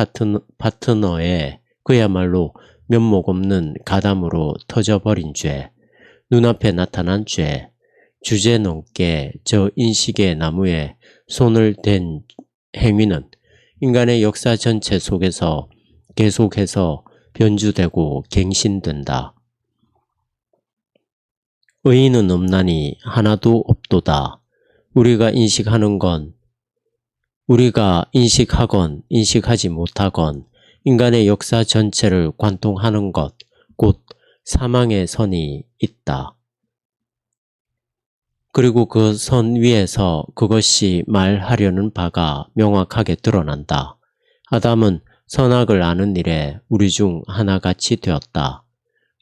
파트너의 그야말로 면목 없는 가담으로 터져버린 죄, 눈앞에 나타난 죄, 주제넘게 저 인식의 나무에 손을 댄 행위는 인간의 역사 전체 속에서 계속해서 변주되고 갱신된다. 의인은 없나니 하나도 없도다. 우리가 인식하건 인식하지 못하건 인간의 역사 전체를 관통하는 것, 곧 사망의 선이 있다. 그리고 그 선 위에서 그것이 말하려는 바가 명확하게 드러난다. 아담은 선악을 아는 일에 우리 중 하나같이 되었다.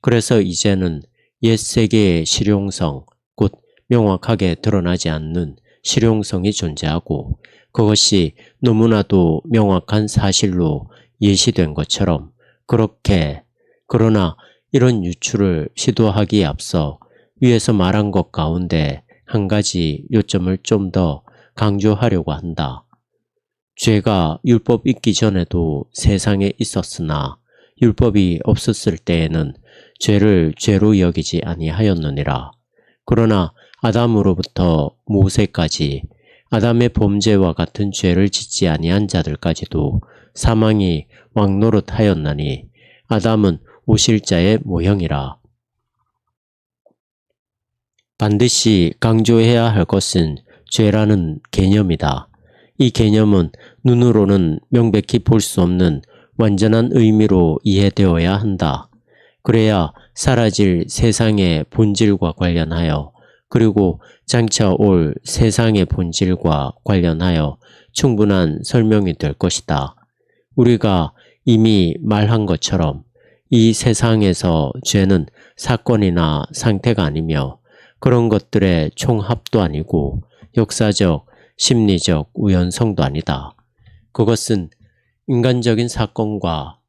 그래서 이제는 옛 세계의 실용성, 곧 명확하게 드러나지 않는 실용성이 존재하고 그것이 너무나도 명확한 사실로 예시된 것처럼 그러나 이런 유추를 시도하기에 앞서 위에서 말한 것 가운데 한 가지 요점을 좀 더 강조하려고 한다. 죄가 율법 있기 전에도 세상에 있었으나 율법이 없었을 때에는 죄를 죄로 여기지 아니하였느니라. 그러나 아담으로부터 모세까지 아담의 범죄와 같은 죄를 짓지 아니한 자들까지도 사망이 왕노릇하였나니 아담은 오실 자의 모형이라. 반드시 강조해야 할 것은 죄라는 개념이다. 이 개념은 눈으로는 명백히 볼 수 없는 완전한 의미로 이해되어야 한다. 그래야 사라질 세상의 본질과 관련하여 그리고 장차 올 세상의 본질과 관련하여 충분한 설명이 될 것이다. 우리가 이미 말한 것처럼 이 세상에서 죄는 사건이나 상태가 아니며 그런 것들의 총합도 아니고 역사적, 심리적 우연성도 아니다. 그것은 인간적인 사건과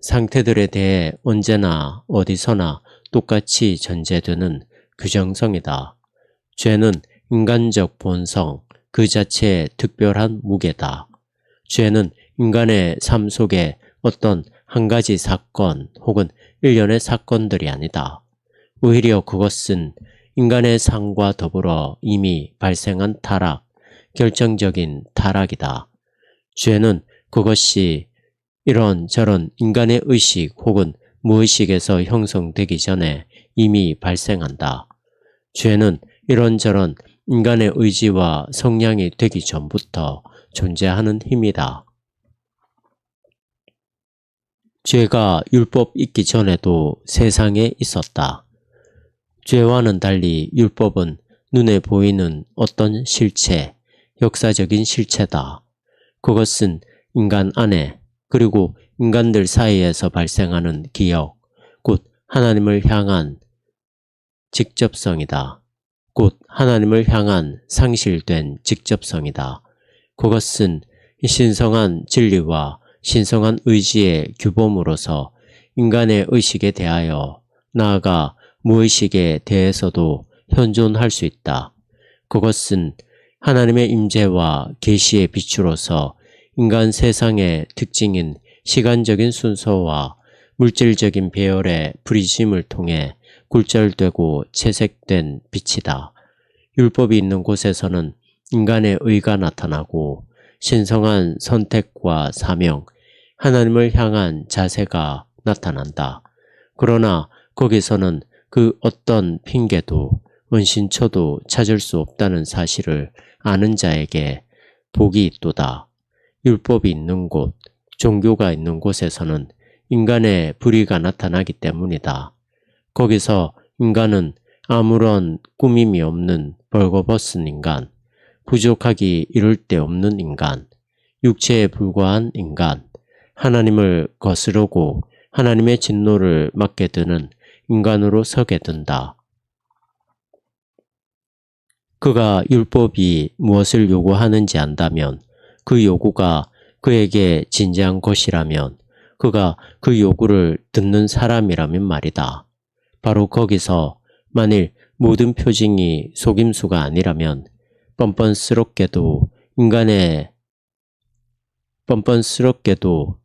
상태들에 대해 언제나 어디서나 똑같이 전제되는 규정성이다. 죄는 인간적 본성 그 자체의 특별한 무게다. 죄는 인간의 삶 속에 어떤 한 가지 사건 혹은 일련의 사건들이 아니다. 오히려 그것은 인간의 삶과 더불어 이미 발생한 타락, 결정적인 타락이다. 죄는 그것이 이런저런 인간의 의식 혹은 무의식에서 형성되기 전에 이미 발생한다. 죄는 이런저런 인간의 의지와 성향이 되기 전부터 존재하는 힘이다. 죄가 율법 있기 전에도 세상에 있었다. 죄와는 달리 율법은 눈에 보이는 어떤 실체, 역사적인 실체다. 그것은 인간 안에 그리고 인간들 사이에서 발생하는 기억, 곧 하나님을 향한 직접성이다. 곧 하나님을 향한 상실된 직접성이다. 그것은 신성한 진리와 신성한 의지의 규범으로서 인간의 의식에 대하여 나아가 무의식에 대해서도 현존할 수 있다. 그것은 하나님의 임재와 계시의 빛으로서 인간 세상의 특징인 시간적인 순서와 물질적인 배열의 프리즘을 통해 굴절되고 채색된 빛이다. 율법이 있는 곳에서는 인간의 의가 나타나고 신성한 선택과 사명, 하나님을 향한 자세가 나타난다. 그러나 거기서는 그 어떤 핑계도 은신처도 찾을 수 없다는 사실을 아는 자에게 복이 있도다. 율법이 있는 곳, 종교가 있는 곳에서는 인간의 불의가 나타나기 때문이다. 거기서 인간은 아무런 꾸밈이 없는 벌거벗은 인간, 부족하기 이를 데 없는 인간, 육체에 불과한 인간, 하나님을 거스르고 하나님의 진노를 맞게 되는 인간으로 서게 된다. 그가 율법이 무엇을 요구하는지 안다면 그 요구가 그에게 진지한 것이라면 그가 그 요구를 듣는 사람이라면 말이다. 바로 거기서 만일 모든 표징이 속임수가 아니라면 뻔뻔스럽게도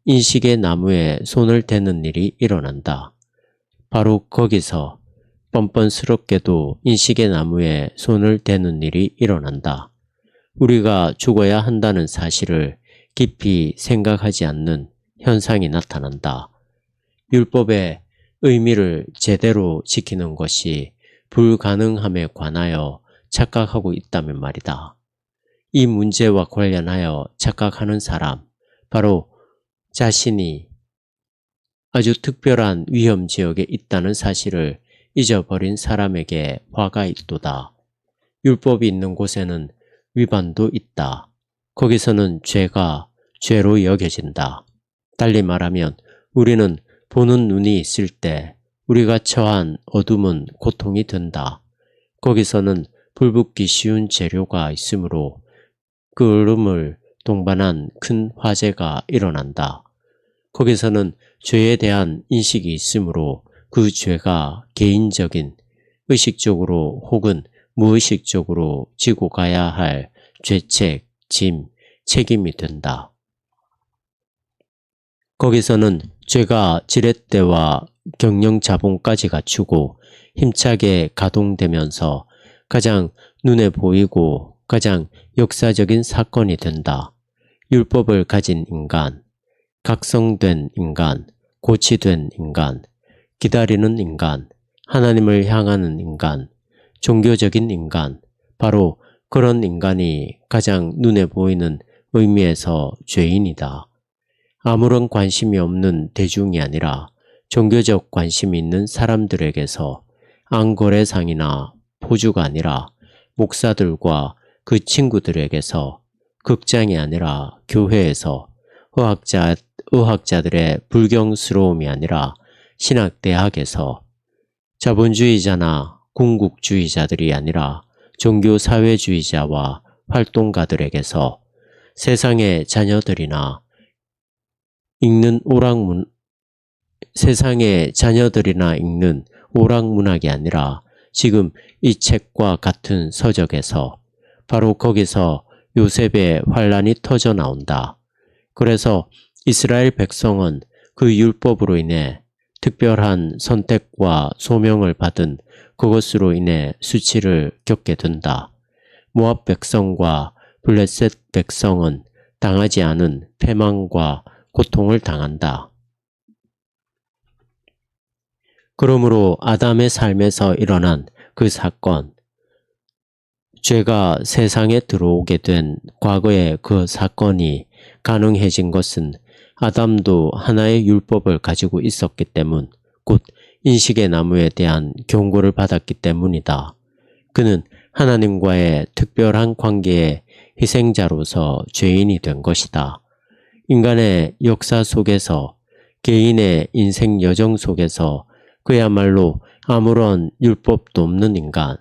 인식의 나무에 손을 대는 일이 일어난다. 바로 거기서 뻔뻔스럽게도 인식의 나무에 손을 대는 일이 일어난다. 우리가 죽어야 한다는 사실을 깊이 생각하지 않는 현상이 나타난다. 율법의 의미를 제대로 지키는 것이 불가능함에 관하여 착각하고 있다면 말이다. 이 문제와 관련하여 착각하는 사람, 바로 자신이 아주 특별한 위험지역에 있다는 사실을 잊어버린 사람에게 화가 있도다. 율법이 있는 곳에는 위반도 있다. 거기서는 죄가 죄로 여겨진다. 달리 말하면 우리는 보는 눈이 있을 때 우리가 처한 어둠은 고통이 된다. 거기서는 불붙기 쉬운 재료가 있으므로 그 얼음을 동반한 큰 화재가 일어난다. 거기서는 죄에 대한 인식이 있으므로 그 죄가 개인적인, 의식적으로 혹은 무의식적으로 지고 가야 할 죄책, 짐, 책임이 된다. 거기서는 죄가 지렛대와 경영 자본까지 갖추고 힘차게 가동되면서 가장 눈에 보이고 가장 역사적인 사건이 된다. 율법을 가진 인간, 각성된 인간, 고치된 인간, 기다리는 인간, 하나님을 향하는 인간, 종교적인 인간, 바로 그런 인간이 가장 눈에 보이는 의미에서 죄인이다. 아무런 관심이 없는 대중이 아니라 종교적 관심이 있는 사람들에게서 앙거래상이나 포주가 아니라 목사들과 그 친구들에게서 극장이 아니라 교회에서 의학자들의 불경스러움이 아니라 신학대학에서 자본주의자나 궁극주의자들이 아니라 종교사회주의자와 활동가들에게서 세상의 자녀들이나 세상의 자녀들이나 읽는 오락문학이 아니라 지금 이 책과 같은 서적에서 바로 거기서 요셉의 환란이 터져 나온다. 그래서 이스라엘 백성은 그 율법으로 인해 특별한 선택과 소명을 받은 그것으로 인해 수치를 겪게 된다. 모압 백성과 블레셋 백성은 당하지 않은 패망과 고통을 당한다. 그러므로 아담의 삶에서 일어난 그 사건, 죄가 세상에 들어오게 된 과거의 그 사건이 가능해진 것은 아담도 하나의 율법을 가지고 있었기 때문, 곧 인식의 나무에 대한 경고를 받았기 때문이다. 그는 하나님과의 특별한 관계의 희생자로서 죄인이 된 것이다. 인간의 역사 속에서, 개인의 인생 여정 속에서 그야말로 아무런 율법도 없는 인간,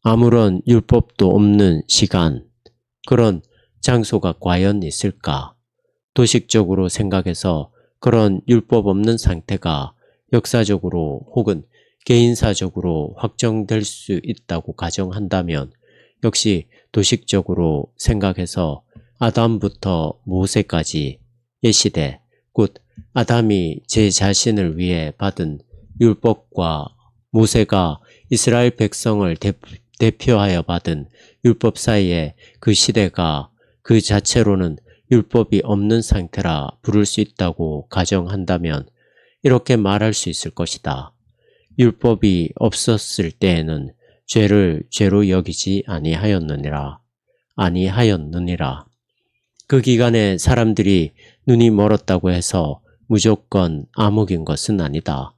아무런 율법도 없는 시간, 그런 장소가 과연 있을까? 도식적으로 생각해서 그런 율법 없는 상태가 역사적으로 혹은 개인사적으로 확정될 수 있다고 가정한다면 역시 도식적으로 생각해서 아담부터 모세까지 옛시대, 곧 아담이 제 자신을 위해 받은 율법과 모세가 이스라엘 백성을 대표하여 받은 율법 사이에 그 시대가 그 자체로는 율법이 없는 상태라 부를 수 있다고 가정한다면 이렇게 말할 수 있을 것이다. 율법이 없었을 때에는 죄를 죄로 여기지 아니하였느니라. 그 기간에 사람들이 눈이 멀었다고 해서 무조건 암흑인 것은 아니다.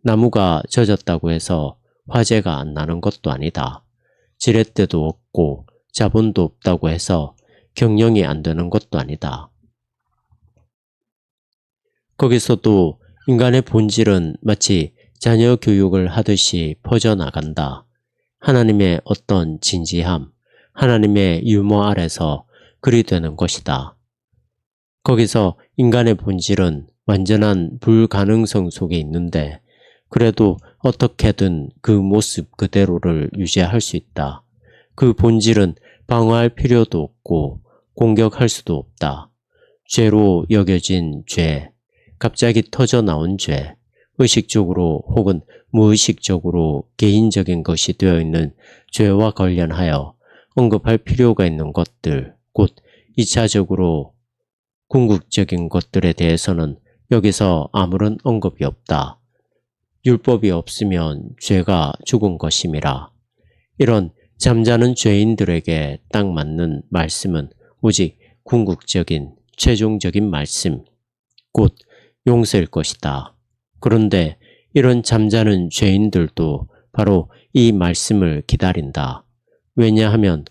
나무가 젖었다고 해서 화재가 안 나는 것도 아니다. 지렛대도 없고 자본도 없다고 해서 경영이 안 되는 것도 아니다. 거기서도 인간의 본질은 마치 자녀 교육을 하듯이 퍼져나간다. 하나님의 어떤 진지함, 하나님의 유머 아래서 그리 되는 것이다. 거기서 인간의 본질은 완전한 불가능성 속에 있는데 그래도 어떻게든 그 모습 그대로를 유지할 수 있다. 그 본질은 방어할 필요도 없고 공격할 수도 없다. 죄로 여겨진 죄, 갑자기 터져 나온 죄, 의식적으로 혹은 무의식적으로 개인적인 것이 되어 있는 죄와 관련하여 언급할 필요가 있는 것들, 곧 2차적으로 궁극적인 것들에 대해서는 여기서 아무런 언급이 없다. 율법이 없으면 죄가 죽은 것임이라. 이런 잠자는 죄인들에게 딱 맞는 말씀은 오직 궁극적인 최종적인 말씀, 곧 용서일 것이다. 그런데 이런 잠자는 죄인들도 바로 이 말씀을 기다린다. 왜냐하면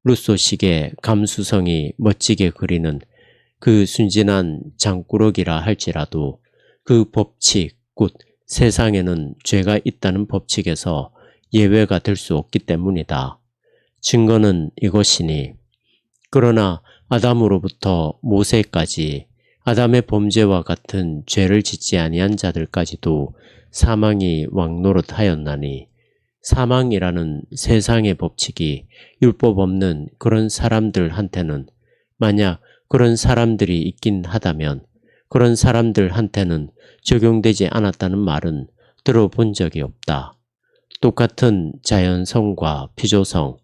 루소식의 감수성이 멋지게 그리는 그 순진한 장꾸러기라 할지라도 그 법칙, 곧 세상에는 죄가 있다는 법칙에서 예외가 될 수 없기 때문이다. 증거는 이것이니, 그러나 아담으로부터 모세까지 아담의 범죄와 같은 죄를 짓지 아니한 자들까지도 사망이 왕노릇하였나니, 사망이라는 세상의 법칙이 율법 없는 그런 사람들한테는, 만약 그런 사람들이 있긴 하다면 그런 사람들한테는 적용되지 않았다는 말은 들어본 적이 없다. 똑같은 자연성과 피조성,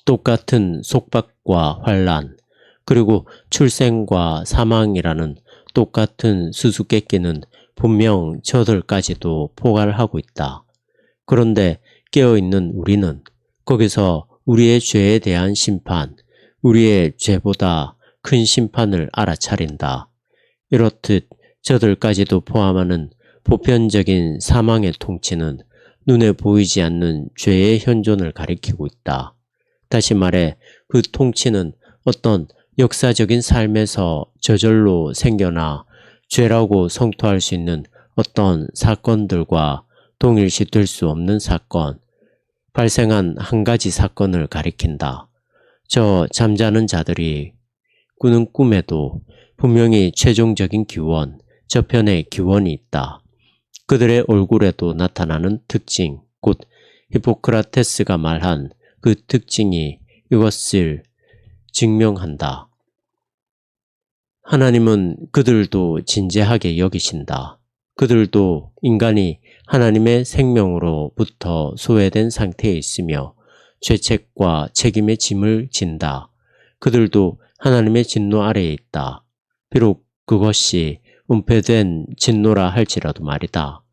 똑같은 속박과 환란, 그리고 출생과 사망이라는 똑같은 수수께끼는 분명 저들까지도 포괄하고 있다. 그런데 깨어있는 우리는 거기서 우리의 죄에 대한 심판, 우리의 죄보다 큰 심판을 알아차린다. 이렇듯 저들까지도 포함하는 보편적인 사망의 통치는 눈에 보이지 않는 죄의 현존을 가리키고 있다. 다시 말해 그 통치는 어떤 역사적인 삶에서 저절로 생겨나 죄라고 성토할 수 있는 어떤 사건들과 동일시 될 수 없는 사건, 발생한 한 가지 사건을 가리킨다. 저 잠자는 자들이 꾸는 꿈에도 분명히 최종적인 기원, 저편의 기원이 있다. 그들의 얼굴에도 나타나는 특징, 곧 히포크라테스가 말한 그 특징이 이것을 증명한다. 하나님은 그들도 진지하게 여기신다. 그들도 인간이 하나님의 생명으로부터 소외된 상태에 있으며 죄책과 책임의 짐을 진다. 그들도 하나님의 진노 아래에 있다. 비록 그것이 은폐된 진노라 할지라도 말이다.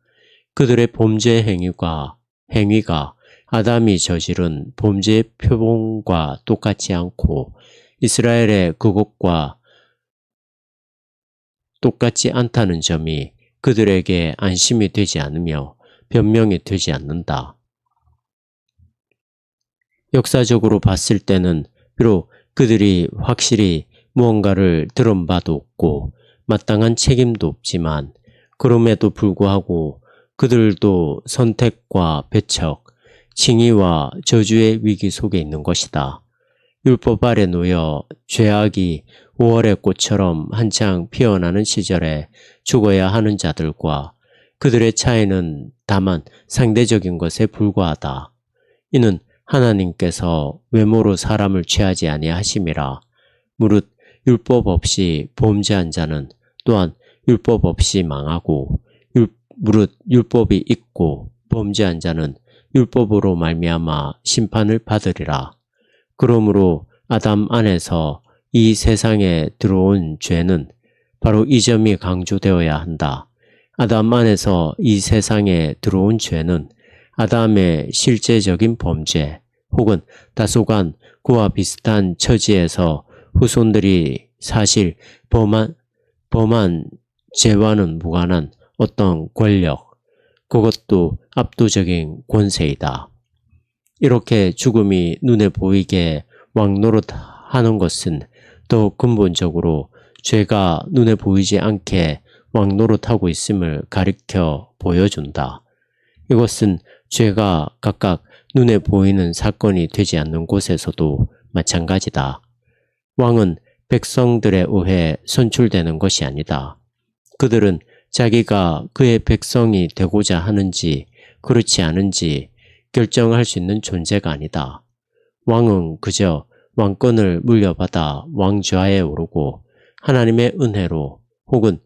그들의 범죄 행위가 아담이 저지른 범죄의 표본과 똑같지 않고 이스라엘의 그것과 똑같지 않다는 점이 그들에게 안심이 되지 않으며 변명이 되지 않는다. 역사적으로 봤을 때는 비록 그들이 확실히 무언가를 들은 바도 없고 마땅한 책임도 없지만 그럼에도 불구하고 그들도 선택과 배척, 칭의와 저주의 위기 속에 있는 것이다. 율법 아래 놓여 죄악이 5월의 꽃처럼 한창 피어나는 시절에 죽어야 하는 자들과 그들의 차이는 다만 상대적인 것에 불과하다. 이는 하나님께서 외모로 사람을 취하지 아니하심이라. 무릇 율법 없이 범죄한 자는 또한 율법 없이 망하고 무릇 율법이 있고 범죄한 자는 율법으로 말미암아 심판을 받으리라. 그러므로 아담 안에서 이 세상에 들어온 죄는 바로 이 점이 강조되어야 한다. 아담 안에서 이 세상에 들어온 죄는 아담의 실제적인 범죄 혹은 다소간 그와 비슷한 처지에서 후손들이 사실 범한 죄와는 무관한 어떤 권력, 그것도 압도적인 권세이다. 이렇게 죽음이 눈에 보이게 왕노릇하는 것은 더 근본적으로 죄가 눈에 보이지 않게 왕노릇하고 있음을 가리켜 보여준다. 이것은 죄가 각각 눈에 보이는 사건이 되지 않는 곳에서도 마찬가지다. 왕은 백성들에 의해 선출되는 것이 아니다. 그들은 자기가 그의 백성이 되고자 하는지 그렇지 않은지 결정할 수 있는 존재가 아니다. 왕은 그저 왕권을 물려받아 왕좌에 오르고 하나님의 은혜로 혹은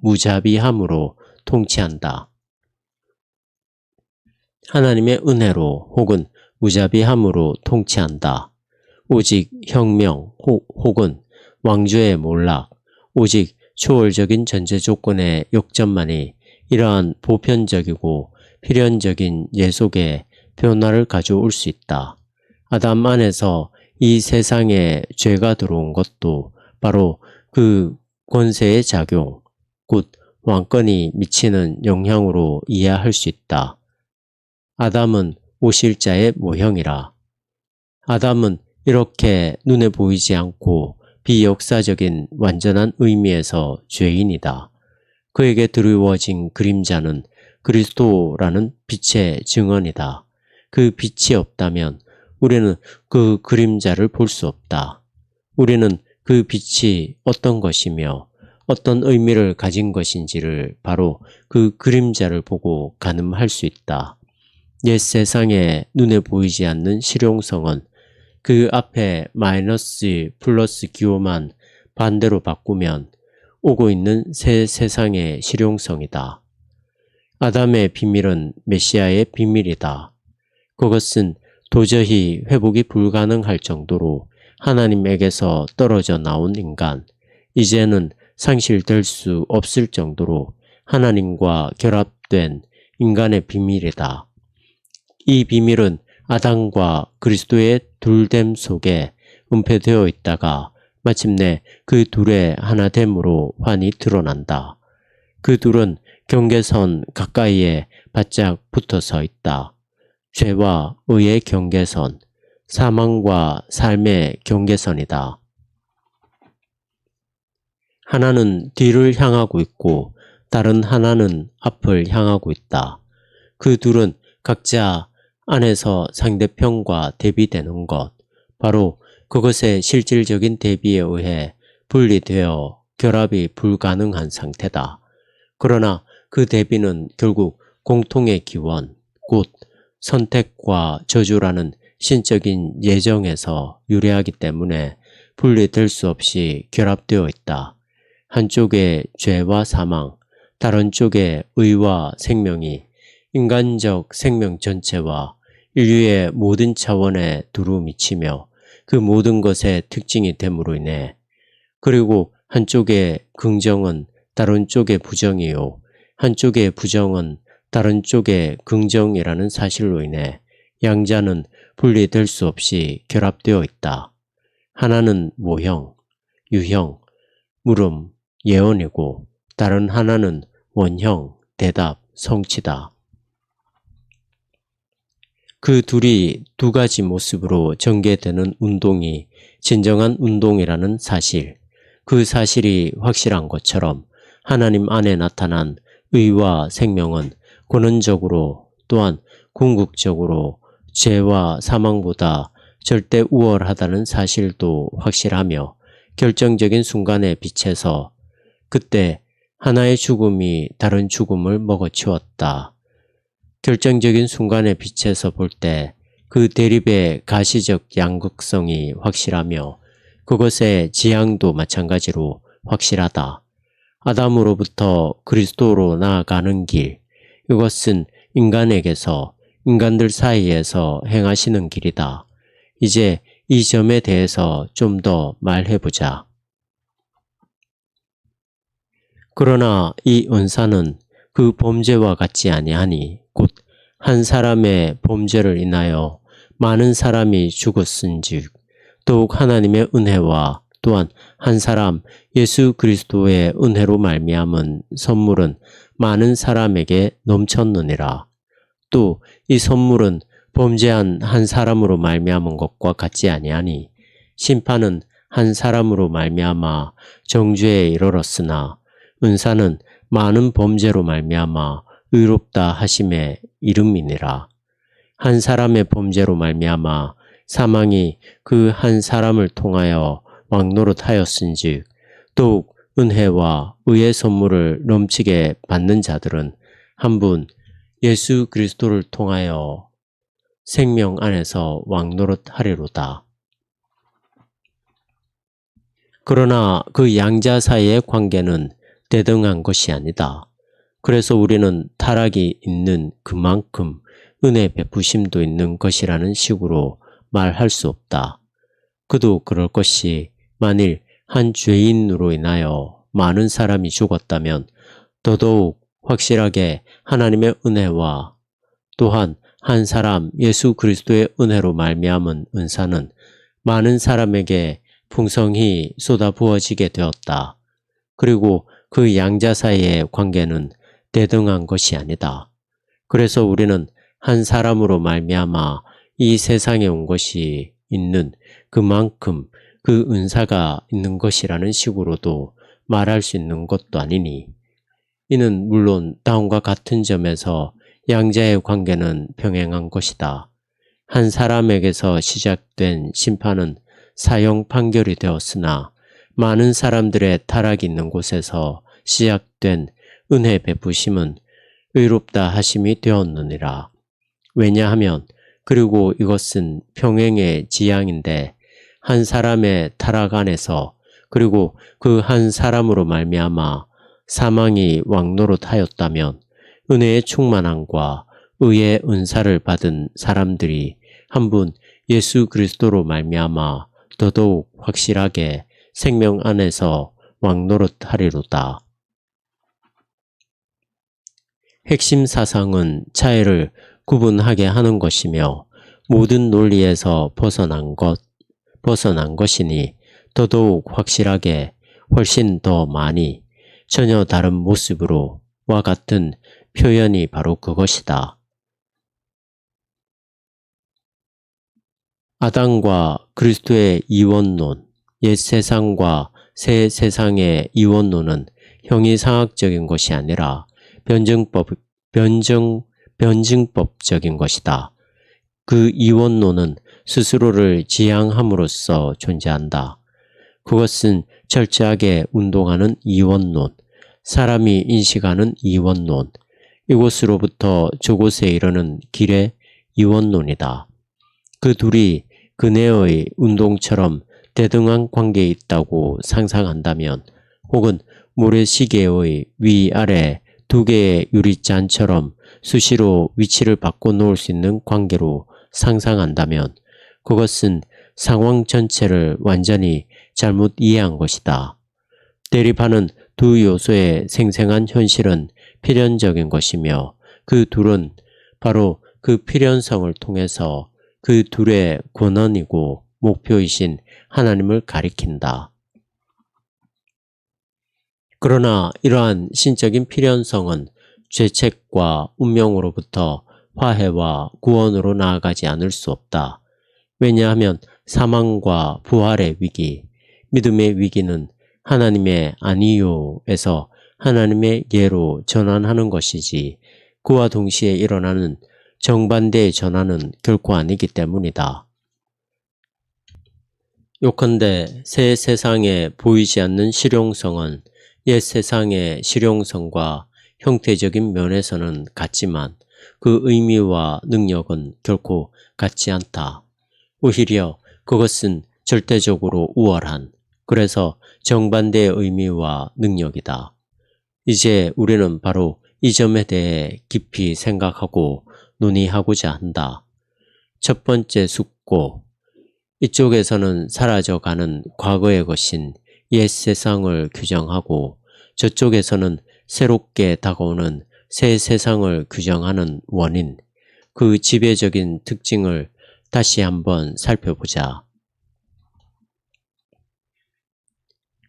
무자비함으로 통치한다. 하나님의 은혜로 혹은 무자비함으로 통치한다. 오직 혁명 혹은 왕조의 몰락, 오직 초월적인 전제 조건의 역전만이 이러한 보편적이고 필연적인 예속의 변화를 가져올 수 있다. 아담 안에서 이 세상에 죄가 들어온 것도 바로 그 권세의 작용, 곧 왕권이 미치는 영향으로 이해할 수 있다. 아담은 오실자의 모형이라. 아담은 이렇게 눈에 보이지 않고 비역사적인 완전한 의미에서 죄인이다. 그에게 드리워진 그림자는 그리스도라는 빛의 증언이다. 그 빛이 없다면 우리는 그 그림자를 볼 수 없다. 우리는 그 빛이 어떤 것이며 어떤 의미를 가진 것인지를 바로 그 그림자를 보고 가늠할 수 있다. 옛 세상에 눈에 보이지 않는 실용성은 그 앞에 마이너스 플러스 기호만 반대로 바꾸면 오고 있는 새 세상의 실용성이다. 아담의 비밀은 메시아의 비밀이다. 그것은 도저히 회복이 불가능할 정도로 하나님에게서 떨어져 나온 인간, 이제는 상실될 수 없을 정도로 하나님과 결합된 인간의 비밀이다. 이 비밀은 아담과 그리스도의 둘됨 속에 은폐되어 있다가 마침내 그 둘의 하나됨으로 환히 드러난다. 그 둘은 경계선 가까이에 바짝 붙어서 있다. 죄와 의의 경계선, 사망과 삶의 경계선이다. 하나는 뒤를 향하고 있고 다른 하나는 앞을 향하고 있다. 그 둘은 각자 안에서 상대편과 대비되는 것, 바로 그것의 실질적인 대비에 의해 분리되어 결합이 불가능한 상태다. 그러나 그 대비는 결국 공통의 기원, 곧 선택과 저주라는 신적인 예정에서 유래하기 때문에 분리될 수 없이 결합되어 있다. 한쪽에 죄와 사망, 다른 쪽에 의와 생명이 인간적 생명 전체와 인류의 모든 차원에 두루 미치며 그 모든 것의 특징이 됨으로 인해, 그리고 한쪽의 긍정은 다른 쪽의 부정이요, 한쪽의 부정은 다른 쪽의 긍정이라는 사실로 인해 양자는 분리될 수 없이 결합되어 있다. 하나는 모형, 유형, 물음, 예언이고 다른 하나는 원형, 대답, 성취다. 그 둘이 두 가지 모습으로 전개되는 운동이 진정한 운동이라는 사실, 그 사실이 확실한 것처럼 하나님 안에 나타난 의와 생명은 권원적으로 또한 궁극적으로 죄와 사망보다 절대 우월하다는 사실도 확실하며 결정적인 순간에 비춰서 그때 하나의 죽음이 다른 죽음을 먹어치웠다. 결정적인 순간에 비춰서 볼 때 그 대립의 가시적 양극성이 확실하며 그것의 지향도 마찬가지로 확실하다. 아담으로부터 그리스도로 나아가는 길, 이것은 인간에게서 인간들 사이에서 행하시는 길이다. 이제 이 점에 대해서 좀 더 말해보자. 그러나 이 은사는 그 범죄와 같지 아니하니 곧 한 사람의 범죄를 인하여 많은 사람이 죽었은즉 더욱 하나님의 은혜와 또한 한 사람 예수 그리스도의 은혜로 말미암은 선물은 많은 사람에게 넘쳤느니라. 또 이 선물은 범죄한 한 사람으로 말미암은 것과 같지 아니하니 심판은 한 사람으로 말미암아 정죄에 이르렀으나 은사는 많은 범죄로 말미암아 의롭다 하심에 이름이니라. 한 사람의 범죄로 말미암아 사망이 그 한 사람을 통하여 왕노릇하였은즉 더욱 은혜와 의의 선물을 넘치게 받는 자들은 한 분 예수 그리스도를 통하여 생명 안에서 왕노릇하리로다. 그러나 그 양자 사이의 관계는 대등한 것이 아니다. 그래서 우리는 타락이 있는 그만큼 은혜 베푸심도 있는 것이라는 식으로 말할 수 없다. 그도 그럴 것이 만일 한 죄인으로 인하여 많은 사람이 죽었다면 더더욱 확실하게 하나님의 은혜와 또한 한 사람 예수 그리스도의 은혜로 말미암은 은사는 많은 사람에게 풍성히 쏟아 부어지게 되었다. 그리고 그 양자 사이의 관계는 대등한 것이 아니다. 그래서 우리는 한 사람으로 말미암아 이 세상에 온 것이 있는 그만큼 그 은사가 있는 것이라는 식으로도 말할 수 있는 것도 아니니, 이는 물론 다음과 같은 점에서 양자의 관계는 병행한 것이다. 한 사람에게서 시작된 심판은 사형 판결이 되었으나 많은 사람들의 타락이 있는 곳에서 시작된 은혜 베푸심은 의롭다 하심이 되었느니라. 왜냐하면 그리고 이것은 평행의 지향인데 한 사람의 타락 안에서 그리고 그 한 사람으로 말미암아 사망이 왕노릇하였다면 은혜의 충만함과 의의 은사를 받은 사람들이 한 분 예수 그리스도로 말미암아 더더욱 확실하게 생명 안에서 왕노릇하리로다. 핵심 사상은 차이를 구분하게 하는 것이며 모든 논리에서 벗어난 것이니 더더욱 확실하게 훨씬 더 많이 전혀 다른 모습으로 와 같은 표현이 바로 그것이다. 아담과 그리스도의 이원론, 옛 세상과 새 세상의 이원론은 형이상학적인 것이 아니라 변증법적인 것이다. 그 이원론은 스스로를 지향함으로써 존재한다. 그것은 철저하게 운동하는 이원론, 사람이 인식하는 이원론, 이곳으로부터 저곳에 이르는 길의 이원론이다. 그 둘이 그네의 운동처럼 대등한 관계에 있다고 상상한다면, 혹은 모래시계의 위아래 두 개의 유리잔처럼 수시로 위치를 바꿔놓을 수 있는 관계로 상상한다면 그것은 상황 전체를 완전히 잘못 이해한 것이다. 대립하는 두 요소의 생생한 현실은 필연적인 것이며 그 둘은 바로 그 필연성을 통해서 그 둘의 권한이고 목표이신 하나님을 가리킨다. 그러나 이러한 신적인 필연성은 죄책과 운명으로부터 화해와 구원으로 나아가지 않을 수 없다. 왜냐하면 사망과 부활의 위기, 믿음의 위기는 하나님의 아니요에서 하나님의 예로 전환하는 것이지 그와 동시에 일어나는 정반대의 전환은 결코 아니기 때문이다. 요컨대 새 세상에 보이지 않는 실용성은 옛 세상의 실용성과 형태적인 면에서는 같지만 그 의미와 능력은 결코 같지 않다. 오히려 그것은 절대적으로 우월한, 그래서 정반대의 의미와 능력이다. 이제 우리는 바로 이 점에 대해 깊이 생각하고 논의하고자 한다. 첫 번째 숙고, 이쪽에서는 사라져가는 과거의 것인 옛 세상을 규정하고 저쪽에서는 새롭게 다가오는 새 세상을 규정하는 원인, 그 지배적인 특징을 다시 한번 살펴보자.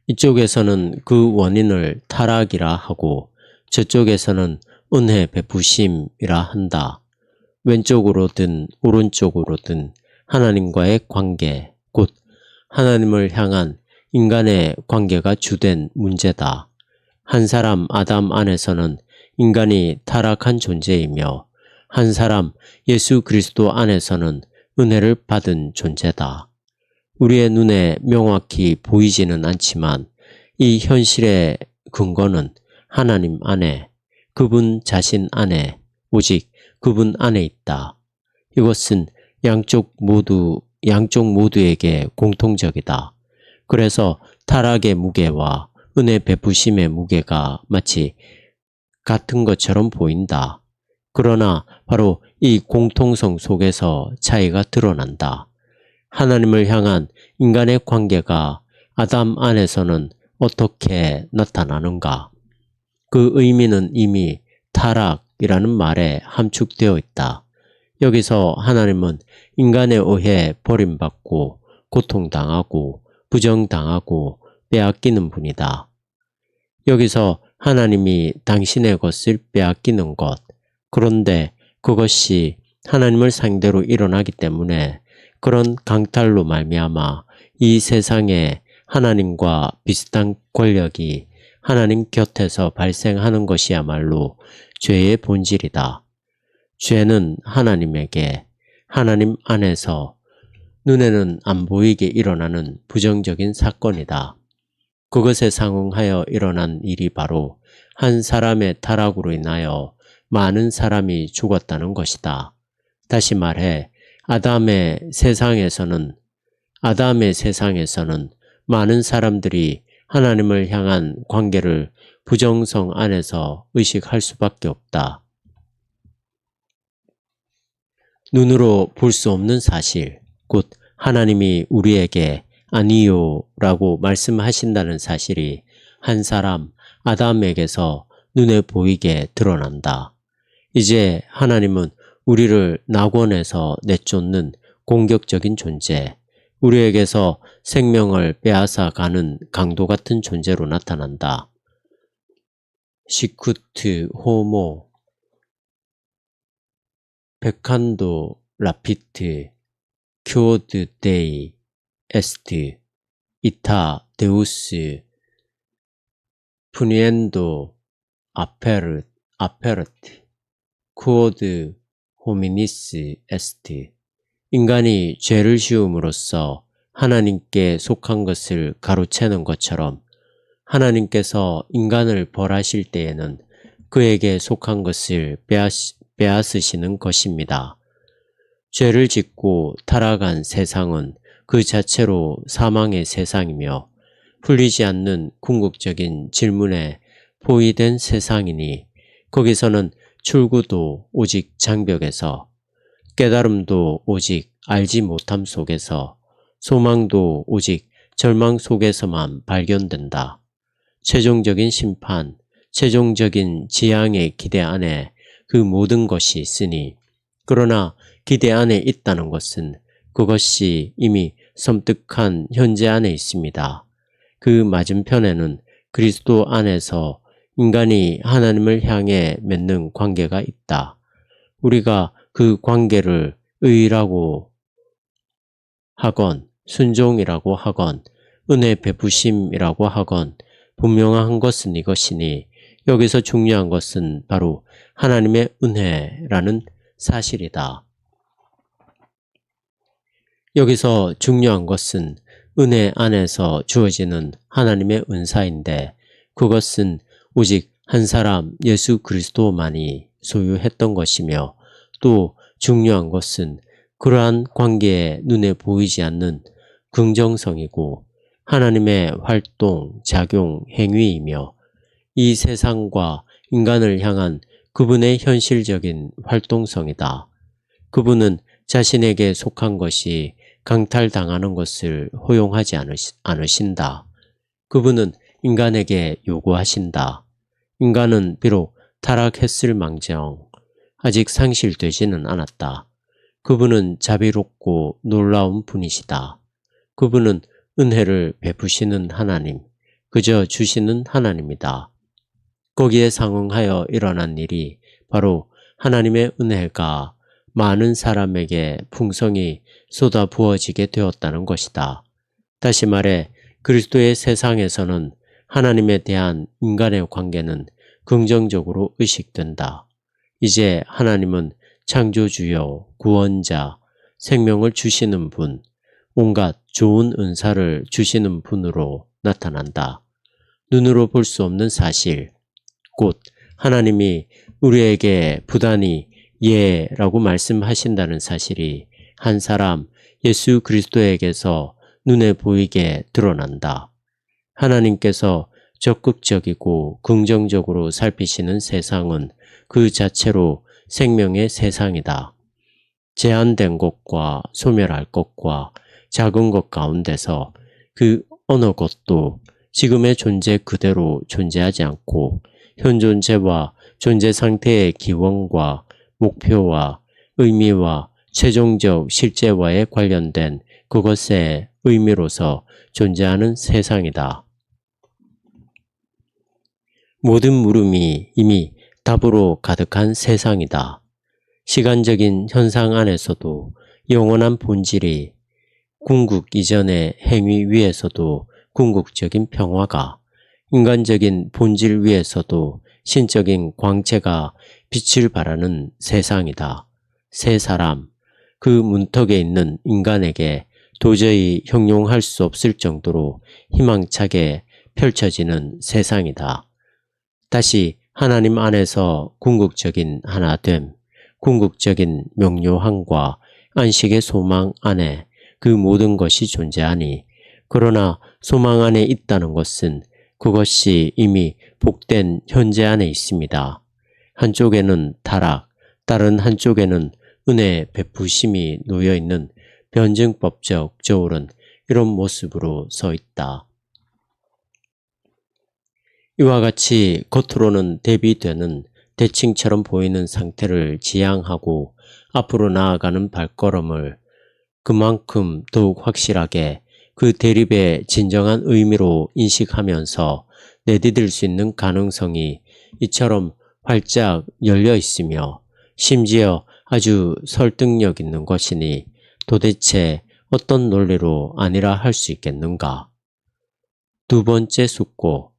이쪽에서는 그 원인을 타락이라 하고 저쪽에서는 은혜 베푸심이라 한다. 왼쪽으로든 오른쪽으로든 하나님과의 관계, 곧 하나님을 향한 인간의 관계가 주된 문제다. 한 사람 아담 안에서는 인간이 타락한 존재이며 한 사람 예수 그리스도 안에서는 은혜를 받은 존재다. 우리의 눈에 명확히 보이지는 않지만 이 현실의 근거는 하나님 안에, 그분 자신 안에, 오직 그분 안에 있다. 이것은 양쪽 모두에게 공통적이다. 그래서 타락의 무게와 은혜 베푸심의 무게가 마치 같은 것처럼 보인다. 그러나 바로 이 공통성 속에서 차이가 드러난다. 하나님을 향한 인간의 관계가 아담 안에서는 어떻게 나타나는가? 그 의미는 이미 타락이라는 말에 함축되어 있다. 여기서 하나님은 인간에 의해 버림받고 고통당하고 부정당하고 빼앗기는 분이다. 여기서 하나님이 당신의 것을 빼앗기는 것, 그런데 그것이 하나님을 상대로 일어나기 때문에 그런 강탈로 말미암아 이 세상에 하나님과 비슷한 권력이 하나님 곁에서 발생하는 것이야말로 죄의 본질이다. 죄는 하나님에게, 하나님 안에서 눈에는 안 보이게 일어나는 부정적인 사건이다. 그것에 상응하여 일어난 일이 바로 한 사람의 타락으로 인하여 많은 사람이 죽었다는 것이다. 다시 말해 아담의 세상에서는 많은 사람들이 하나님을 향한 관계를 부정성 안에서 의식할 수밖에 없다. 눈으로 볼 수 없는 사실, 곧 하나님이 우리에게 아니요 라고 말씀하신다는 사실이 한 사람 아담에게서 눈에 보이게 드러난다. 이제 하나님은 우리를 낙원에서 내쫓는 공격적인 존재, 우리에게서 생명을 빼앗아 가는 강도 같은 존재로 나타난다. 시쿠트 호모 베칸도 라피트 큐오드 데이 에스트 이타 데우스 푸니엔도 아페르트 쿠오드 호미니스 에스트. 인간이 죄를 지음으로써 하나님께 속한 것을 가로채는 것처럼 하나님께서 인간을 벌하실 때에는 그에게 속한 것을 빼앗으시는 것입니다. 죄를 짓고 타락한 세상은 그 자체로 사망의 세상이며 풀리지 않는 궁극적인 질문에 포위된 세상이니 거기서는 출구도 오직 장벽에서, 깨달음도 오직 알지 못함 속에서, 소망도 오직 절망 속에서만 발견된다. 최종적인 심판, 최종적인 지향의 기대 안에 그 모든 것이 있으니, 그러나 기대 안에 있다는 것은 그것이 이미 섬뜩한 현재 안에 있습니다. 그 맞은편에는 그리스도 안에서 인간이 하나님을 향해 맺는 관계가 있다. 우리가 그 관계를 의라고 하건 순종이라고 하건 은혜 베푸심이라고 하건 분명한 것은 이것이니 여기서 중요한 것은 바로 하나님의 은혜라는 사실이다. 여기서 중요한 것은 은혜 안에서 주어지는 하나님의 은사인데 그것은 오직 한 사람 예수 그리스도만이 소유했던 것이며 또 중요한 것은 그러한 관계에 눈에 보이지 않는 긍정성이고 하나님의 활동, 작용, 행위이며 이 세상과 인간을 향한 그분의 현실적인 활동성이다. 그분은 자신에게 속한 것이 강탈당하는 것을 허용하지 않으신다. 그분은 인간에게 요구하신다. 인간은 비록 타락했을 망정 아직 상실되지는 않았다. 그분은 자비롭고 놀라운 분이시다. 그분은 은혜를 베푸시는 하나님, 그저 주시는 하나님이다. 거기에 상응하여 일어난 일이 바로 하나님의 은혜가 많은 사람에게 풍성히 쏟아 부어지게 되었다는 것이다. 다시 말해 그리스도의 세상에서는 하나님에 대한 인간의 관계는 긍정적으로 의식된다. 이제 하나님은 창조주여, 구원자, 생명을 주시는 분, 온갖 좋은 은사를 주시는 분으로 나타난다. 눈으로 볼 수 없는 사실, 곧 하나님이 우리에게 부단히 예라고 말씀하신다는 사실이 한 사람 예수 그리스도에게서 눈에 보이게 드러난다. 하나님께서 적극적이고 긍정적으로 살피시는 세상은 그 자체로 생명의 세상이다. 제한된 것과 소멸할 것과 작은 것 가운데서 그 어느 것도 지금의 존재 그대로 존재하지 않고 현존재와 존재 상태의 기원과 목표와 의미와 최종적 실제와의 관련된 그것의 의미로서 존재하는 세상이다. 모든 물음이 이미 답으로 가득한 세상이다. 시간적인 현상 안에서도 영원한 본질이 궁극 이전의 행위 위에서도 궁극적인 평화가, 인간적인 본질 위에서도 신적인 광채가 빛을 발하는 세상이다. 세 사람, 그 문턱에 있는 인간에게 도저히 형용할 수 없을 정도로 희망차게 펼쳐지는 세상이다. 다시 하나님 안에서 궁극적인 하나됨, 궁극적인 명료함과 안식의 소망 안에 그 모든 것이 존재하니, 그러나 소망 안에 있다는 것은 그것이 이미 복된 현재 안에 있습니다. 한쪽에는 타락, 다른 한쪽에는 은혜 베푸심이 놓여있는 변증법적 저울은 이런 모습으로 서 있다. 이와 같이 겉으로는 대비되는 대칭처럼 보이는 상태를 지향하고 앞으로 나아가는 발걸음을 그만큼 더욱 확실하게 그 대립의 진정한 의미로 인식하면서 내디딜 수 있는 가능성이 이처럼 활짝 열려 있으며 심지어 아주 설득력 있는 것이니 도대체 어떤 논리로 아니라 할 수 있겠는가? 두 번째 숙고.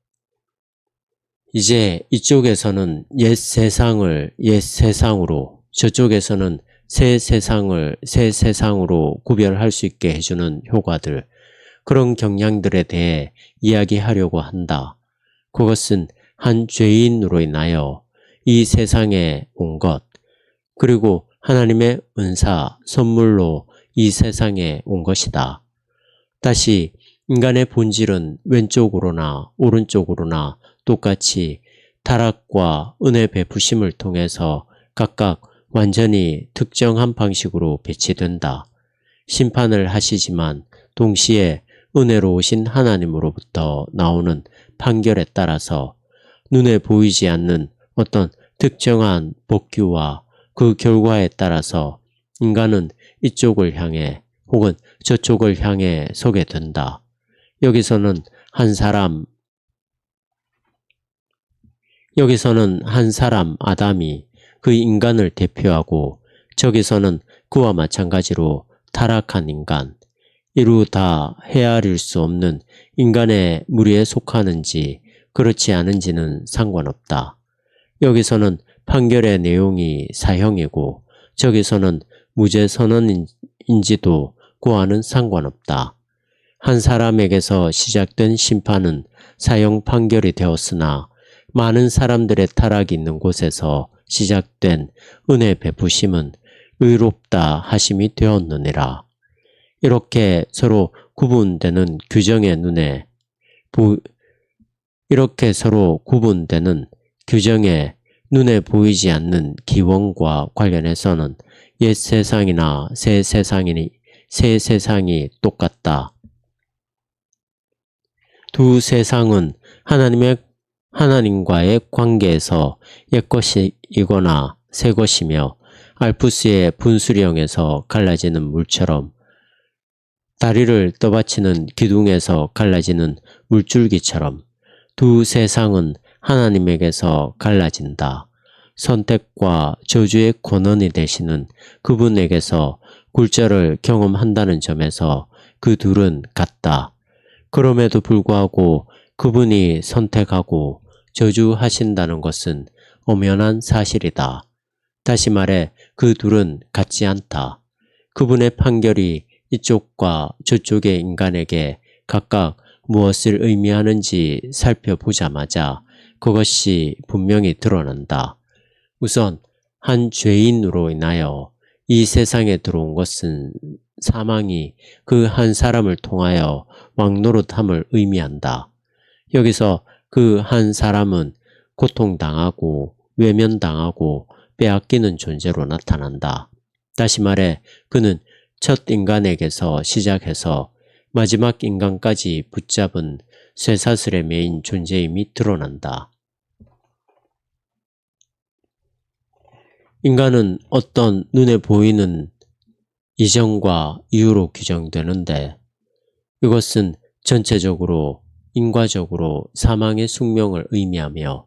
이제 이쪽에서는 옛 세상을 옛 세상으로, 저쪽에서는 새 세상을 새 세상으로 구별할 수 있게 해주는 효과들, 그런 경향들에 대해 이야기하려고 한다. 그것은 한 죄인으로 인하여 이 세상에 온 것, 그리고 하나님의 은사, 선물로 이 세상에 온 것이다. 다시 인간의 본질은 왼쪽으로나 오른쪽으로나 똑같이 타락과 은혜 베푸심을 통해서 각각 완전히 특정한 방식으로 배치된다. 심판을 하시지만 동시에 은혜로우신 하나님으로부터 나오는 판결에 따라서 눈에 보이지 않는 어떤 특정한 복규와 그 결과에 따라서 인간은 이쪽을 향해 혹은 저쪽을 향해 서게 된다. 여기서는 한 사람 아담이 그 인간을 대표하고, 저기서는 그와 마찬가지로 타락한 인간, 이루 다 헤아릴 수 없는 인간의 무리에 속하는지 그렇지 않은지는 상관없다. 여기서는 판결의 내용이 사형이고 저기서는 무죄 선언인지도 그와는 상관없다. 한 사람에게서 시작된 심판은 사형 판결이 되었으나 많은 사람들의 타락이 있는 곳에서 시작된 은혜 베푸심은 의롭다 하심이 되었느니라. 이렇게 서로 구분되는 규정의 눈에 눈에 보이지 않는 기원과 관련해서는 옛 세상이나 새 세상이 똑같다. 두 세상은 하나님과의 관계에서 옛것이거나 새것이며 알프스의 분수령에서 갈라지는 물처럼 다리를 떠받치는 기둥에서 갈라지는 물줄기처럼 두 세상은 하나님에게서 갈라진다. 선택과 저주의 권한이 되시는 그분에게서 굴절을 경험한다는 점에서 그 둘은 같다. 그럼에도 불구하고 그분이 선택하고 저주하신다는 것은 엄연한 사실이다. 다시 말해 그 둘은 같지 않다. 그분의 판결이 이쪽과 저쪽의 인간에게 각각 무엇을 의미하는지 살펴보자마자 그것이 분명히 드러난다. 우선 한 죄인으로 인하여 이 세상에 들어온 것은 사망이 그 한 사람을 통하여 왕노릇함을 의미한다. 여기서 그 한 사람은 고통당하고 외면당하고 빼앗기는 존재로 나타난다. 다시 말해 그는 첫 인간에게서 시작해서 마지막 인간까지 붙잡은 쇠사슬에 매인 존재임이 드러난다. 인간은 어떤 눈에 보이는 이전과 이유로 규정되는데 이것은 전체적으로 인과적으로 사망의 숙명을 의미하며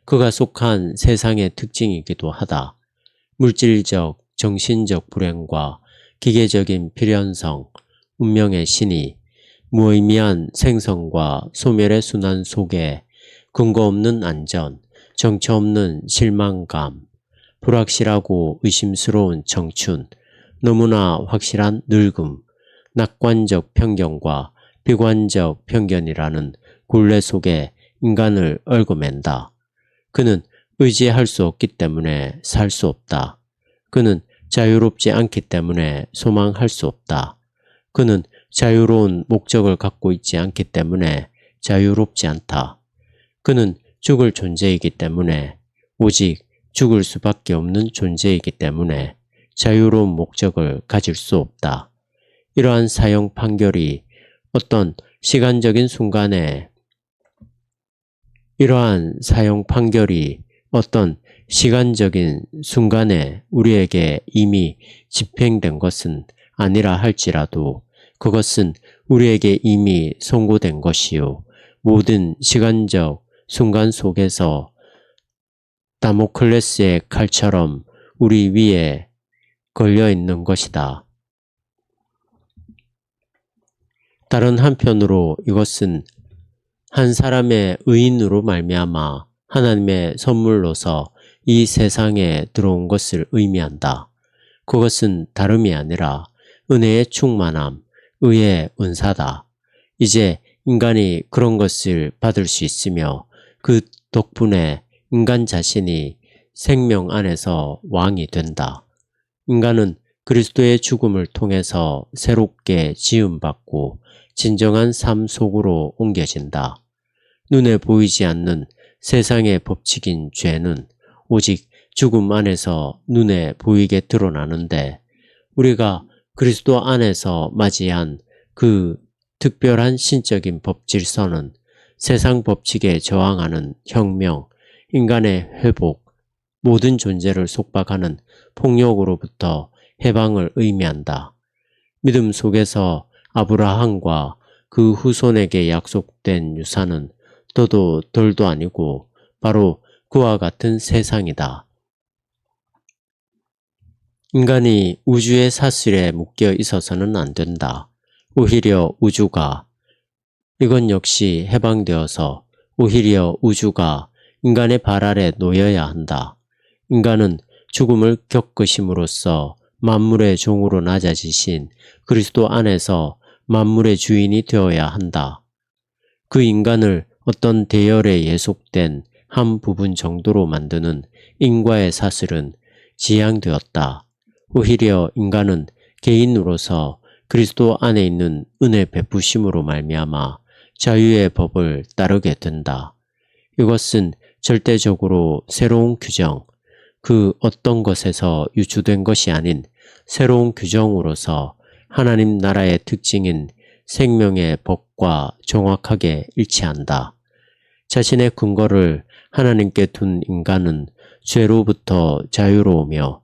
그가 속한 세상의 특징이기도 하다. 물질적, 정신적 불행과 기계적인 필연성, 운명의 신이 무의미한 생성과 소멸의 순환 속에 근거 없는 안전, 정처 없는 실망감, 불확실하고 의심스러운 청춘, 너무나 확실한 늙음, 낙관적 편견과 비관적 편견이라는 굴레 속에 인간을 얽어맨다. 그는 의지할 수 없기 때문에 살 수 없다. 그는 자유롭지 않기 때문에 소망할 수 없다. 그는 자유로운 목적을 갖고 있지 않기 때문에 자유롭지 않다. 그는 죽을 존재이기 때문에 오직 죽을 수밖에 없는 존재이기 때문에 자유로운 목적을 가질 수 없다. 이러한 사형 판결이 어떤 시간적인 순간에 우리에게 이미 집행된 것은 아니라 할지라도 그것은 우리에게 이미 선고된 것이요. 모든 시간적 순간 속에서 다모클레스의 칼처럼 우리 위에 걸려있는 것이다. 다른 한편으로 이것은 한 사람의 의인으로 말미암아 하나님의 선물로서 이 세상에 들어온 것을 의미한다. 그것은 다름이 아니라 은혜의 충만함, 의의 은사다. 이제 인간이 그런 것을 받을 수 있으며 그 덕분에 인간 자신이 생명 안에서 왕이 된다. 인간은 그리스도의 죽음을 통해서 새롭게 지음받고 진정한 삶 속으로 옮겨진다. 눈에 보이지 않는 세상의 법칙인 죄는 오직 죽음 안에서 눈에 보이게 드러나는데 우리가 그리스도 안에서 맞이한 그 특별한 신적인 법 질서는 세상 법칙에 저항하는 혁명, 인간의 회복, 모든 존재를 속박하는 폭력으로부터 해방을 의미한다. 믿음 속에서 아브라함과 그 후손에게 약속된 유산은 더도 덜도 아니고 바로 그와 같은 세상이다. 인간이 우주의 사슬에 묶여 있어서는 안 된다. 오히려 이건 역시 해방되어서 오히려 우주가 인간의 발 아래 놓여야 한다. 인간은 죽음을 겪으심으로써 만물의 종으로 낮아지신 그리스도 안에서 만물의 주인이 되어야 한다. 그 인간을 어떤 대열에 예속된 한 부분 정도로 만드는 인과의 사슬은 지양되었다. 오히려 인간은 개인으로서 그리스도 안에 있는 은혜 베푸심으로 말미암아 자유의 법을 따르게 된다. 이것은 절대적으로 새로운 규정, 그 어떤 것에서 유추된 것이 아닌 새로운 규정으로서 하나님 나라의 특징인 생명의 법과 정확하게 일치한다. 자신의 근거를 하나님께 둔 인간은 죄로부터 자유로우며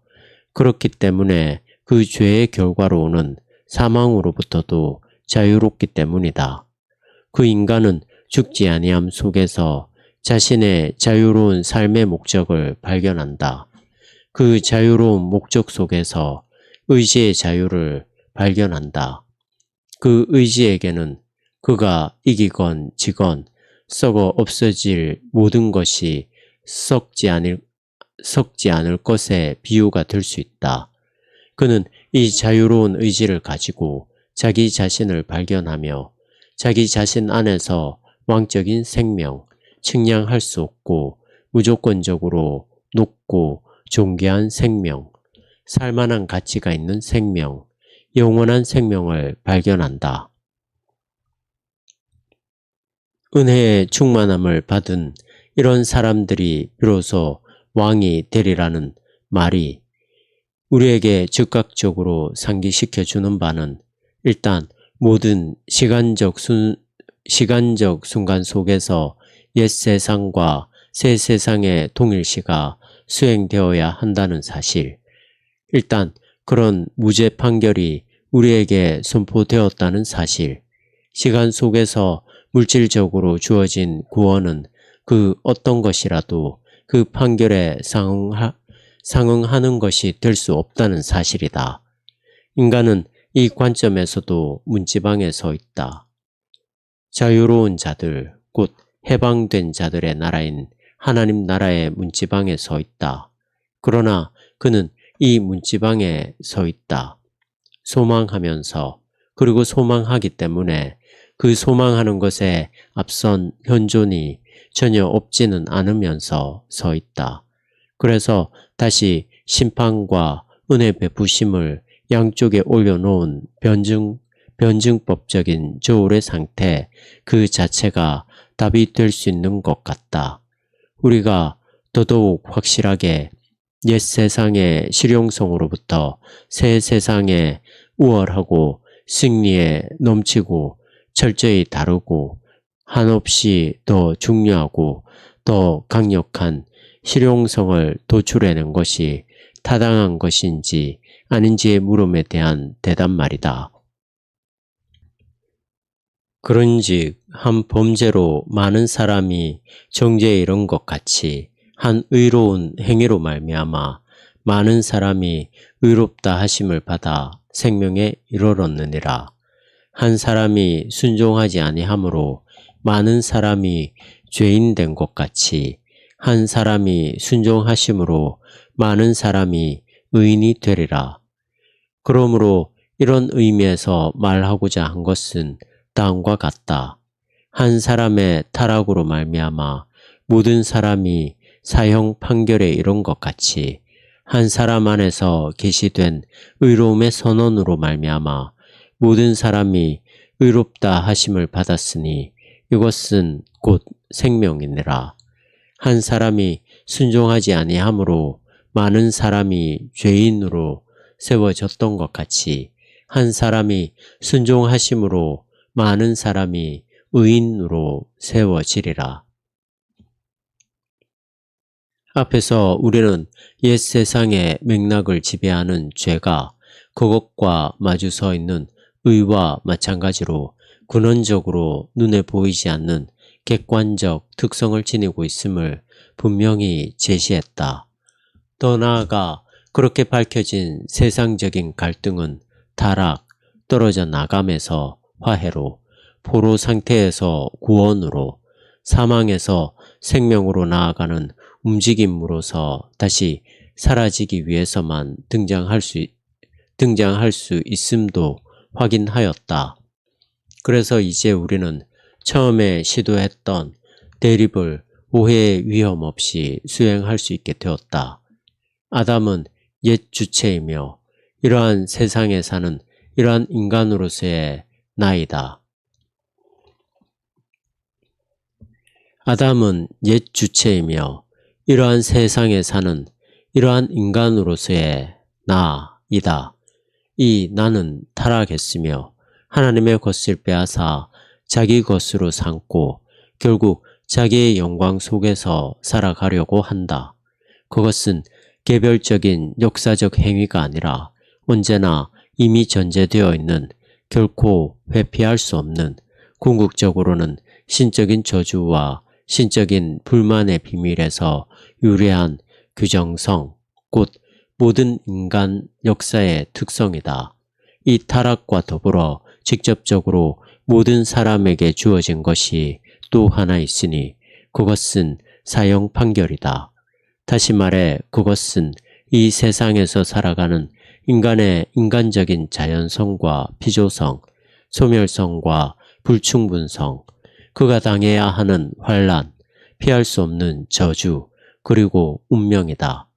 그렇기 때문에 그 죄의 결과로 오는 사망으로부터도 자유롭기 때문이다. 그 인간은 죽지 아니함 속에서 자신의 자유로운 삶의 목적을 발견한다. 그 자유로운 목적 속에서 의지의 자유를 발견한다. 그 의지에게는 그가 이기건 지건 썩어 없어질 모든 것이 썩지 않을 것의 비유가 될 수 있다. 그는 이 자유로운 의지를 가지고 자기 자신을 발견하며 자기 자신 안에서 왕적인 생명, 측량할 수 없고 무조건적으로 높고 존귀한 생명, 살만한 가치가 있는 생명, 영원한 생명을 발견한다. 은혜의 충만함을 받은 이런 사람들이 비로소 왕이 되리라는 말이 우리에게 즉각적으로 상기시켜주는 바는 일단 모든 시간적 순간 속에서 옛 세상과 새 세상의 동일시가 수행되어야 한다는 사실. 일단 그런 무죄 판결이 우리에게 선포되었다는 사실. 시간 속에서 물질적으로 주어진 구원은 그 어떤 것이라도 그 판결에 상응하는 것이 될 수 없다는 사실이다. 인간은 이 관점에서도 문지방에 서 있다. 자유로운 자들, 곧 해방된 자들의 나라인 하나님 나라의 문지방에 서 있다. 그러나 그는 이 문지방에 서 있다. 소망하면서, 그리고 소망하기 때문에 그 소망하는 것에 앞선 현존이 전혀 없지는 않으면서 서 있다. 그래서 다시 심판과 은혜 베푸심을 양쪽에 올려놓은 변증법적인 저울의 상태 그 자체가 답이 될 수 있는 것 같다. 우리가 더더욱 확실하게 옛 세상의 실용성으로부터 새 세상의 우월하고 승리에 넘치고 철저히 다르고 한없이 더 중요하고 더 강력한 실용성을 도출해낸 것이 타당한 것인지 아닌지의 물음에 대한 대답 말이다. 그런즉 한 범죄로 많은 사람이 정죄에 이른 것 같이 한 의로운 행위로 말미암아 많은 사람이 의롭다 하심을 받아 생명에 이르렀느니라. 한 사람이 순종하지 아니하므로 많은 사람이 죄인 된 것 같이 한 사람이 순종하심으로 많은 사람이 의인이 되리라. 그러므로 이런 의미에서 말하고자 한 것은 다음과 같다. 한 사람의 타락으로 말미암아 모든 사람이 사형 판결에 이른 것 같이 한 사람 안에서 계시된 의로움의 선언으로 말미암아 모든 사람이 의롭다 하심을 받았으니 이것은 곧 생명이니라. 한 사람이 순종하지 아니하므로 많은 사람이 죄인으로 세워졌던 것 같이 한 사람이 순종하심으로 많은 사람이 의인으로 세워지리라. 앞에서 우리는 옛 세상의 맥락을 지배하는 죄가 그것과 마주 서 있는 의와 마찬가지로 근원적으로 눈에 보이지 않는 객관적 특성을 지니고 있음을 분명히 제시했다. 더 나아가 그렇게 밝혀진 세상적인 갈등은 타락, 떨어져 나감에서 화해로, 포로 상태에서 구원으로, 사망에서 생명으로 나아가는 움직임으로서 다시 사라지기 위해서만 등장할 수 있음도 확인하였다. 그래서 이제 우리는 처음에 시도했던 대립을 오해의 위험 없이 수행할 수 있게 되었다. 아담은 옛 주체이며 이러한 세상에 사는 이러한 인간으로서의 나이다. 아담은 옛 주체이며 이러한 세상에 사는 이러한 인간으로서의 나이다. 이 나는 타락했으며 하나님의 것을 빼앗아 자기 것으로 삼고 결국 자기의 영광 속에서 살아가려고 한다. 그것은 개별적인 역사적 행위가 아니라 언제나 이미 전제되어 있는 결코 회피할 수 없는 궁극적으로는 신적인 저주와 신적인 불만의 비밀에서 유래한 규정성, 곧 모든 인간 역사의 특성이다. 이 타락과 더불어 직접적으로 모든 사람에게 주어진 것이 또 하나 있으니 그것은 사형 판결이다. 다시 말해 그것은 이 세상에서 살아가는 인간의 인간적인 자연성과 피조성, 소멸성과 불충분성, 그가 당해야 하는 환난, 피할 수 없는 저주, 그리고 운명이다.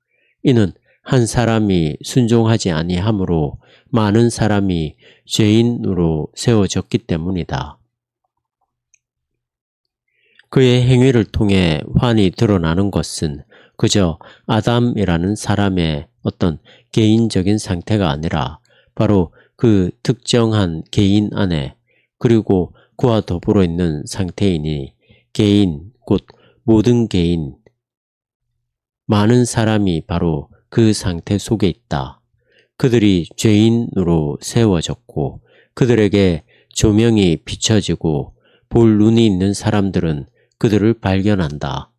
이는 한 사람이 순종하지 아니하므로 많은 사람이 죄인으로 세워졌기 때문이다. 그의 행위를 통해 환히 드러나는 것은 그저 아담이라는 사람의 어떤 개인적인 상태가 아니라 바로 그 특정한 개인 안에 그리고 그와 더불어 있는 상태이니 개인 곧 모든 개인 많은 사람이 바로 그 상태 속에 있다. 그들이 죄인으로 세워졌고 그들에게 조명이 비춰지고 볼 눈이 있는 사람들은 그들을 발견한다.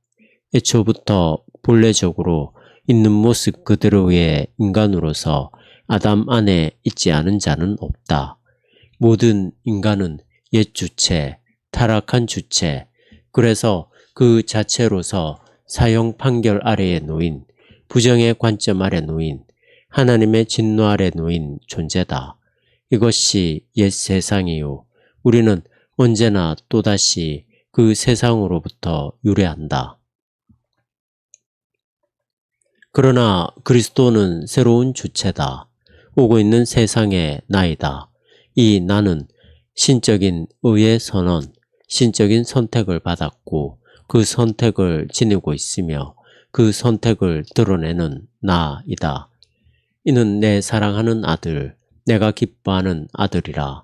애초부터 본래적으로 있는 모습 그대로의 인간으로서 아담 안에 있지 않은 자는 없다. 모든 인간은 옛 주체, 타락한 주체, 그래서 그 자체로서 사형 판결 아래에 놓인, 부정의 관점 아래 놓인, 하나님의 진노 아래 놓인 존재다. 이것이 옛 세상이요. 우리는 언제나 또다시 그 세상으로부터 유래한다. 그러나 그리스도는 새로운 주체다. 오고 있는 세상의 나이다. 이 나는 신적인 의의 선언, 신적인 선택을 받았고 그 선택을 지니고 있으며 그 선택을 드러내는 나이다. 이는 내 사랑하는 아들, 내가 기뻐하는 아들이라.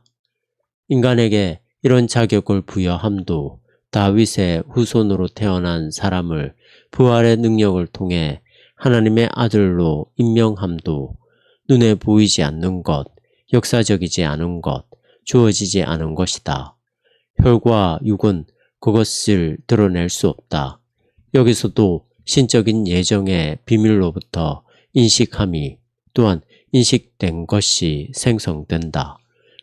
인간에게 이런 자격을 부여함도 다윗의 후손으로 태어난 사람을 부활의 능력을 통해 하나님의 아들로 임명함도 눈에 보이지 않는 것, 역사적이지 않은 것, 주어지지 않은 것이다. 혈과 육은 그것을 드러낼 수 없다. 여기서도 신적인 예정의 비밀로부터 인식함이 또한 인식된 것이 생성된다.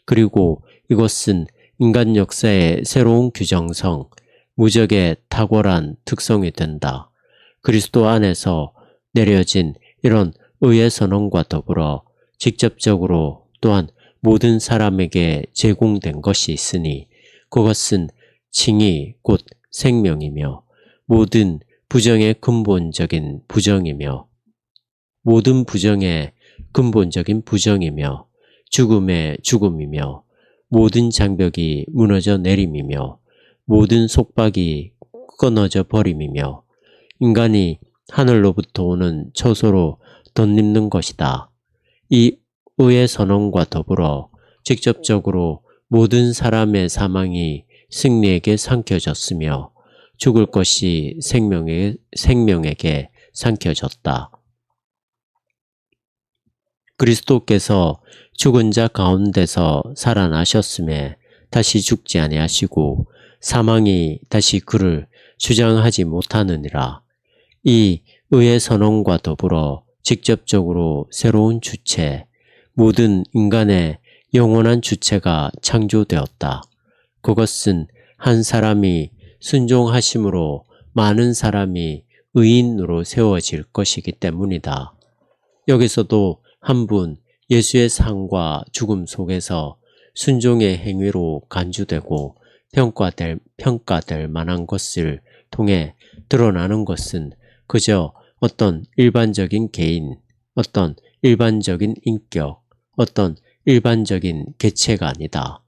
그리고 이것은 인간 역사의 새로운 규정성, 무적의 탁월한 특성이 된다. 그리스도 안에서 내려진 이런 의의 선언과 더불어 직접적으로 또한 모든 사람에게 제공된 것이 있으니 그것은 칭의 곧 생명이며 모든 부정의 근본적인 부정이며 모든 부정의 근본적인 부정이며 죽음의 죽음이며 모든 장벽이 무너져 내림이며 모든 속박이 끊어져 버림이며 인간이 하늘로부터 오는 처소로 덧입는 것이다. 이 의의 선언과 더불어 직접적으로 모든 사람의 사망이 승리에게 삼켜졌으며 죽을 것이 생명에게 삼켜졌다. 그리스도께서 죽은 자 가운데서 살아나셨음에 다시 죽지 아니하시고 사망이 다시 그를 주장하지 못하느니라. 이 의의 선언과 더불어 직접적으로 새로운 주체, 모든 인간의 영원한 주체가 창조되었다. 그것은 한 사람이 순종하심으로 많은 사람이 의인으로 세워질 것이기 때문이다. 여기서도 한 분 예수의 삶과 죽음 속에서 순종의 행위로 간주되고 평가될 만한 것을 통해 드러나는 것은 그저 어떤 일반적인 개인, 어떤 일반적인 인격, 어떤 일반적인 개체가 아니다.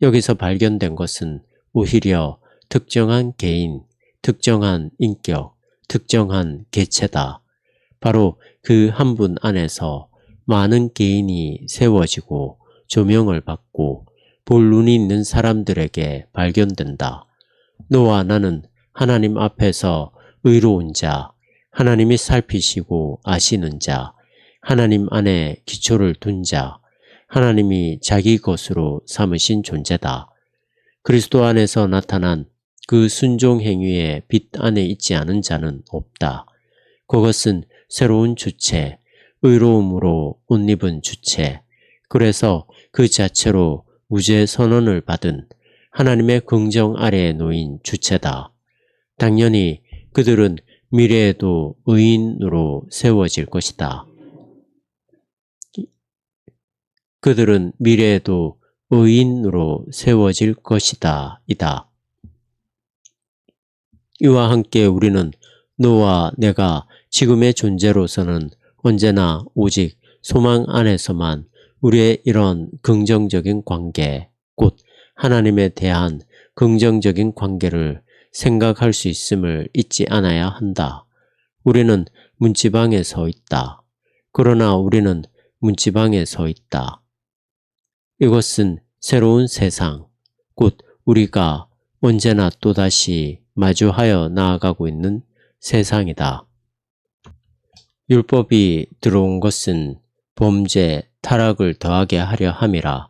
여기서 발견된 것은 오히려 특정한 개인, 특정한 인격, 특정한 개체다. 바로 그 한 분 안에서 많은 개인이 세워지고 조명을 받고 볼 눈이 있는 사람들에게 발견된다. 너와 나는 하나님 앞에서 의로운 자, 하나님이 살피시고 아시는 자, 하나님 안에 기초를 둔 자, 하나님이 자기 것으로 삼으신 존재다. 그리스도 안에서 나타난 그 순종 행위의 빛 안에 있지 않은 자는 없다. 그것은 새로운 주체, 의로움으로 옷 입은 주체, 그래서 그 자체로 무죄 선언을 받은 하나님의 긍정 아래에 놓인 주체다. 당연히 그들은 미래에도 의인으로 세워질 것이다. 그들은 미래에도 의인으로 세워질 것이다. 이다. 이와 함께 우리는 너와 내가 지금의 존재로서는 언제나 오직 소망 안에서만 우리의 이런 긍정적인 관계, 곧 하나님에 대한 긍정적인 관계를 생각할 수 있음을 잊지 않아야 한다. 우리는 문지방에 서 있다. 그러나 우리는 문지방에 서 있다. 이것은 새로운 세상, 곧 우리가 언제나 또다시 마주하여 나아가고 있는 세상이다. 율법이 들어온 것은 범죄, 타락을 더하게 하려 함이라.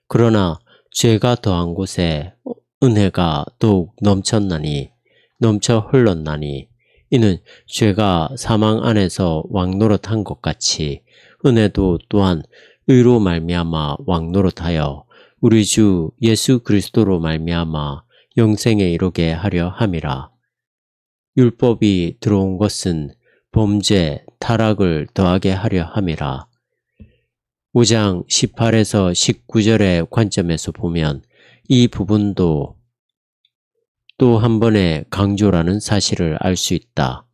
그러나 죄가 더한 곳에 은혜가 더욱 넘쳐 흘렀나니 이는 죄가 사망 안에서 왕노릇한 것 같이 은혜도 또한 의로 말미암아 왕노릇하여 우리 주 예수 그리스도로 말미암아 영생에 이르게 하려 함이라. 율법이 들어온 것은 범죄, 타락을 더하게 하려 함이라. 5장 18에서 19절의 관점에서 보면 이 부분도 또 한 번의 강조라는 사실을 알 수 있다.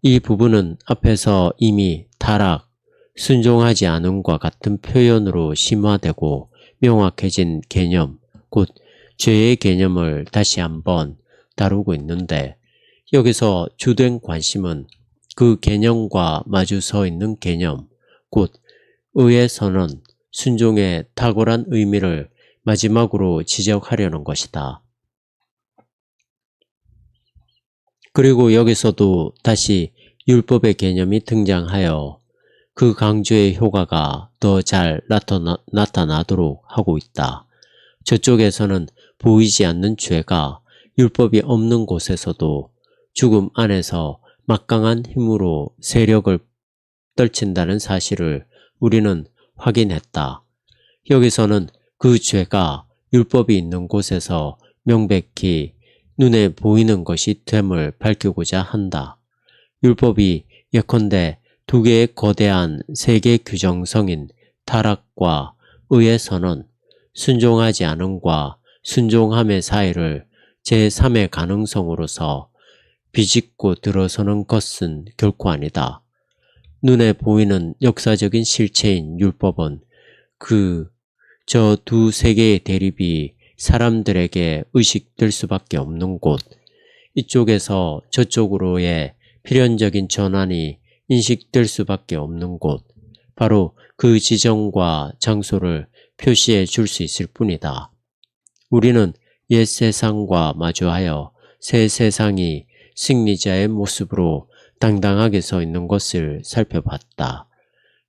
이 부분은 앞에서 이미 타락, 순종하지 않음과 같은 표현으로 심화되고 명확해진 개념, 곧 죄의 개념을 다시 한번 다루고 있는데 여기서 주된 관심은 그 개념과 마주 서 있는 개념, 곧 의의 선언, 순종의 탁월한 의미를 마지막으로 지적하려는 것이다. 그리고 여기서도 다시 율법의 개념이 등장하여 그 강조의 효과가 더 잘 나타나도록 하고 있다. 저쪽에서는 보이지 않는 죄가 율법이 없는 곳에서도 죽음 안에서 막강한 힘으로 세력을 떨친다는 사실을 우리는 확인했다. 여기서는 그 죄가 율법이 있는 곳에서 명백히 눈에 보이는 것이 됨을 밝히고자 한다. 율법이 예컨대 두 개의 거대한 세계 규정성인 타락과 의의 선언, 순종하지 않음과 순종함의 사이를 제3의 가능성으로서 비집고 들어서는 것은 결코 아니다. 눈에 보이는 역사적인 실체인 율법은 저 두 세계의 대립이 사람들에게 의식될 수밖에 없는 곳, 이쪽에서 저쪽으로의 필연적인 전환이 인식될 수밖에 없는 곳, 바로 그 지점과 장소를 표시해 줄 수 있을 뿐이다. 우리는 옛 세상과 마주하여 새 세상이 승리자의 모습으로 당당하게 서 있는 것을 살펴봤다.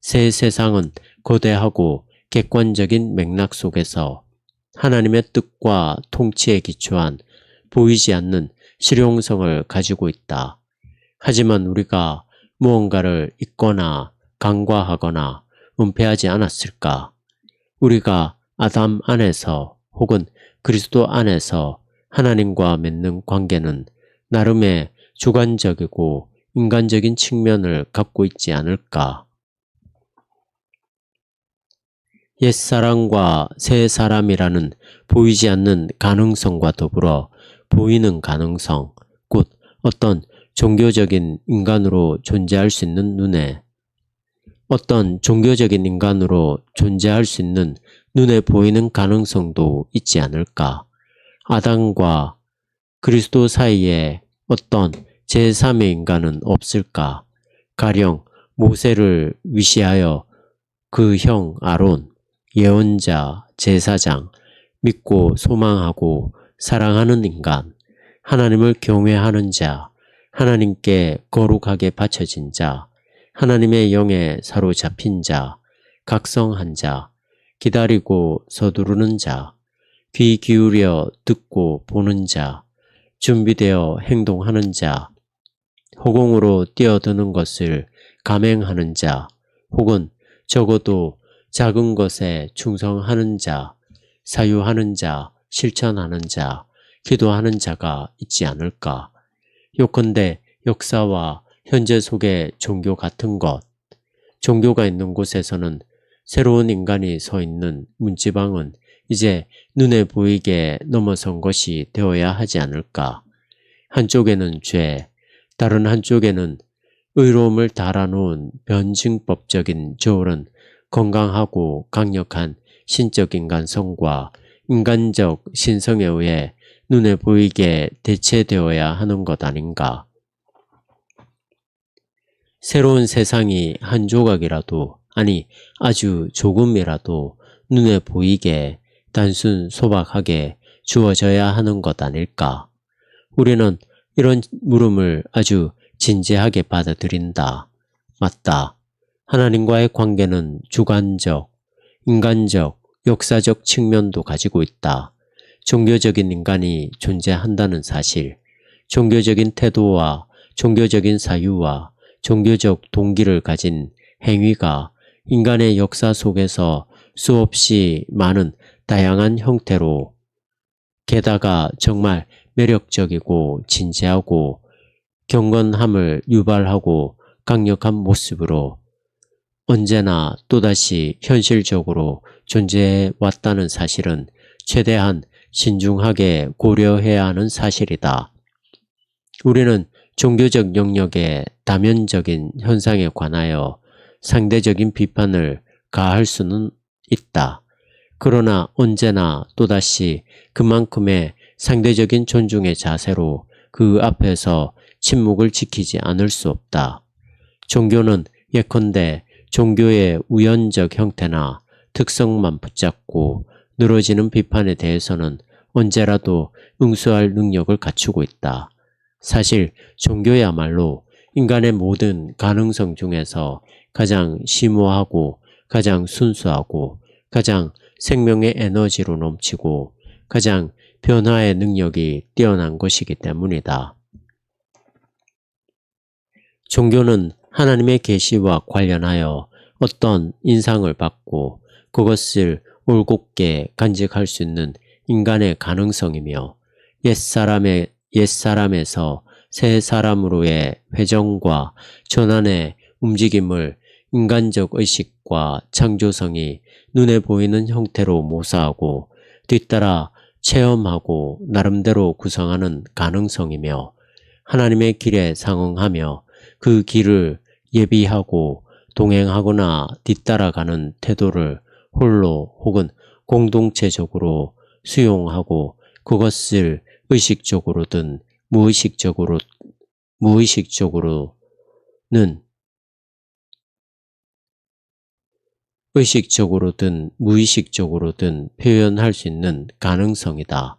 새 세상은 거대하고 객관적인 맥락 속에서 하나님의 뜻과 통치에 기초한 보이지 않는 실용성을 가지고 있다. 하지만 우리가 무언가를 잊거나 간과하거나 은폐하지 않았을까? 우리가 아담 안에서 혹은 그리스도 안에서 하나님과 맺는 관계는 나름의 주관적이고 인간적인 측면을 갖고 있지 않을까? 옛사람과 새사람이라는 보이지 않는 가능성과 더불어 보이는 가능성, 곧 어떤 종교적인 인간으로 존재할 수 있는 눈에 보이는 가능성도 있지 않을까? 아담과 그리스도 사이에 어떤 제3의 인간은 없을까? 가령 모세를 위시하여 그 형 아론, 예언자, 제사장, 믿고 소망하고 사랑하는 인간, 하나님을 경외하는 자, 하나님께 거룩하게 바쳐진 자, 하나님의 영에 사로잡힌 자, 각성한 자, 기다리고 서두르는 자, 귀 기울여 듣고 보는 자, 준비되어 행동하는 자, 허공으로 뛰어드는 것을 감행하는 자, 혹은 적어도 작은 것에 충성하는 자, 사유하는 자, 실천하는 자, 기도하는 자가 있지 않을까? 요컨대 역사와 현재 속의 종교 같은 것, 종교가 있는 곳에서는 새로운 인간이 서 있는 문지방은 이제 눈에 보이게 넘어선 것이 되어야 하지 않을까? 한쪽에는 죄, 다른 한쪽에는 의로움을 달아놓은 변증법적인 저울은 건강하고 강력한 신적 인간성과 인간적 신성에 의해 눈에 보이게 대체되어야 하는 것 아닌가? 새로운 세상이 한 조각이라도 아니 아주 조금이라도 눈에 보이게 단순 소박하게 주어져야 하는 것 아닐까? 우리는 이런 물음을 아주 진지하게 받아들인다. 맞다. 하나님과의 관계는 주관적, 인간적, 역사적 측면도 가지고 있다. 종교적인 인간이 존재한다는 사실, 종교적인 태도와 종교적인 사유와 종교적 동기를 가진 행위가 인간의 역사 속에서 수없이 많은 다양한 형태로 게다가 정말 매력적이고 진지하고 경건함을 유발하고 강력한 모습으로 언제나 또다시 현실적으로 존재해 왔다는 사실은 최대한 신중하게 고려해야 하는 사실이다. 우리는 종교적 영역의 다면적인 현상에 관하여 상대적인 비판을 가할 수는 있다. 그러나 언제나 또다시 그만큼의 상대적인 존중의 자세로 그 앞에서 침묵을 지키지 않을 수 없다. 종교는 예컨대 종교의 우연적 형태나 특성만 붙잡고 늘어지는 비판에 대해서는 언제라도 응수할 능력을 갖추고 있다. 사실 종교야말로 인간의 모든 가능성 중에서 가장 심오하고 가장 순수하고 가장 생명의 에너지로 넘치고 가장 변화의 능력이 뛰어난 것이기 때문이다. 종교는 하나님의 계시와 관련하여 어떤 인상을 받고 그것을 올곧게 간직할 수 있는 인간의 가능성이며 옛사람에서 새 사람으로의 회정과 전환의 움직임을 인간적 의식과 창조성이 눈에 보이는 형태로 모사하고 뒤따라 체험하고 나름대로 구성하는 가능성이며 하나님의 길에 상응하며 그 길을 예비하고 동행하거나 뒤따라가는 태도를 홀로 혹은 공동체적으로 수용하고 그것을 의식적으로든 무의식적으로든 표현할 수 있는 가능성이다.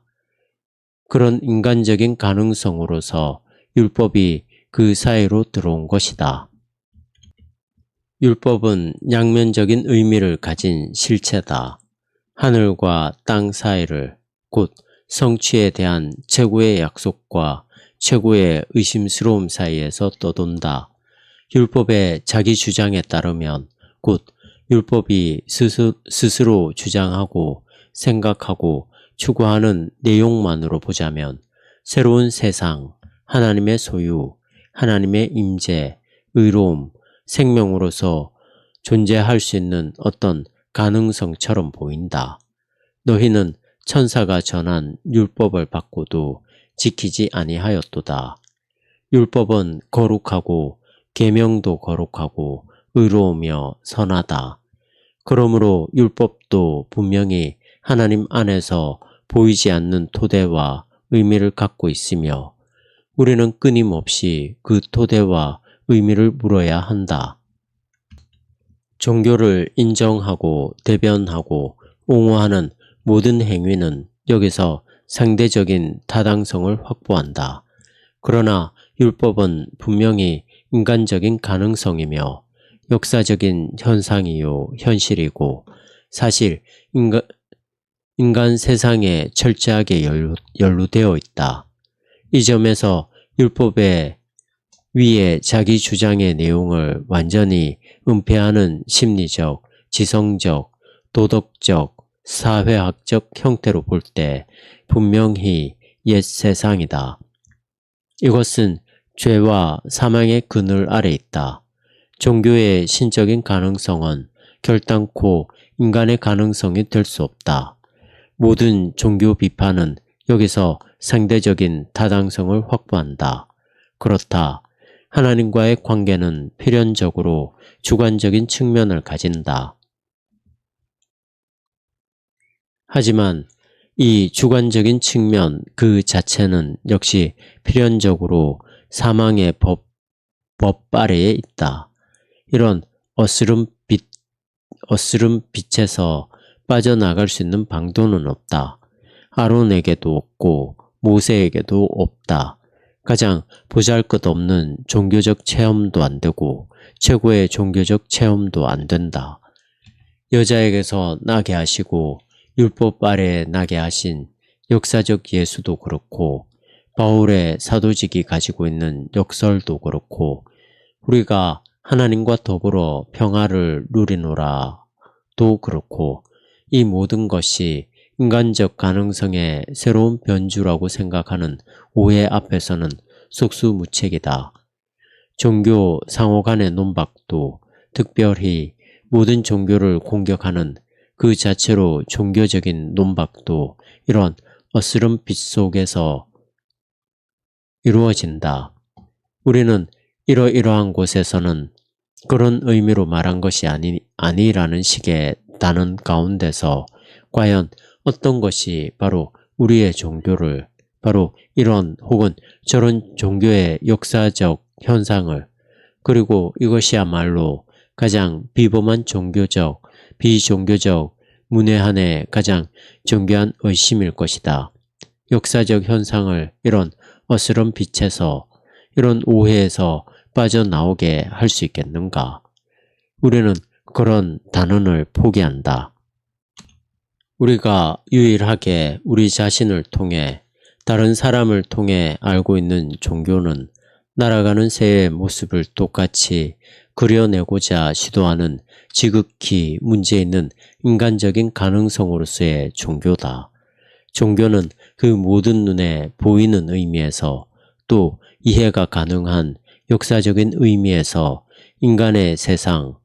그런 인간적인 가능성으로서 율법이 그 사이로 들어온 것이다. 율법은 양면적인 의미를 가진 실체다. 하늘과 땅 사이를 곧 성취에 대한 최고의 약속과 최고의 의심스러움 사이에서 떠돈다. 율법의 자기 주장에 따르면 곧 율법이 스스로 주장하고 생각하고 추구하는 내용만으로 보자면 새로운 세상, 하나님의 소유, 하나님의 임재, 의로움, 생명으로서 존재할 수 있는 어떤 가능성처럼 보인다. 너희는 천사가 전한 율법을 받고도 지키지 아니하였도다. 율법은 거룩하고 계명도 거룩하고 의로우며 선하다. 그러므로 율법도 분명히 하나님 안에서 보이지 않는 토대와 의미를 갖고 있으며 우리는 끊임없이 그 토대와 의미를 물어야 한다. 종교를 인정하고 대변하고 옹호하는 모든 행위는 여기서 상대적인 타당성을 확보한다. 그러나 율법은 분명히 인간적인 가능성이며 역사적인 현상이요 현실이고 사실 인간 세상에 철저하게 연루되어 있다. 이 점에서 율법의 위에 자기 주장의 내용을 완전히 은폐하는 심리적, 지성적, 도덕적, 사회학적 형태로 볼 때 분명히 옛 세상이다. 이것은 죄와 사망의 그늘 아래 있다. 종교의 신적인 가능성은 결단코 인간의 가능성이 될 수 없다. 모든 종교 비판은 여기서 상대적인 타당성을 확보한다. 그렇다. 하나님과의 관계는 필연적으로 주관적인 측면을 가진다. 하지만 이 주관적인 측면 그 자체는 역시 필연적으로 사망의 법 아래에 있다. 이런 어스름 어스름 빛에서 빠져나갈 수 있는 방도는 없다. 아론에게도 없고 모세에게도 없다. 가장 보잘것없는 종교적 체험도 안 되고 최고의 종교적 체험도 안 된다. 여자에게서 나게 하시고 율법 아래에 나게 하신 역사적 예수도 그렇고 바울의 사도직이 가지고 있는 역설도 그렇고 우리가 하나님과 더불어 평화를 누리노라도 그렇고 이 모든 것이 인간적 가능성의 새로운 변주라고 생각하는 오해 앞에서는 속수무책이다. 종교 상호 간의 논박도 특별히 모든 종교를 공격하는 그 자체로 종교적인 논박도 이런 어스름 빛 속에서 이루어진다. 우리는 이러이러한 곳에서는 그런 의미로 말한 것이 아니라는 식의 단언 가운데서 과연 어떤 것이 바로 우리의 종교를 바로 이런 혹은 저런 종교의 역사적 현상을 그리고 이것이야말로 가장 비범한 종교적, 비종교적 문외한의 가장 정교한 의심일 것이다. 역사적 현상을 이런 어스런 빛에서 이런 오해에서 빠져나오게 할 수 있겠는가? 우리는 그런 단언을 포기한다. 우리가 유일하게 우리 자신을 통해 다른 사람을 통해 알고 있는 종교는 날아가는 새의 모습을 똑같이 그려내고자 시도하는 지극히 문제 있는 인간적인 가능성으로서의 종교다. 종교는 그 모든 눈에 보이는 의미에서 또 이해가 가능한 역사적인 의미에서 인간의 세상,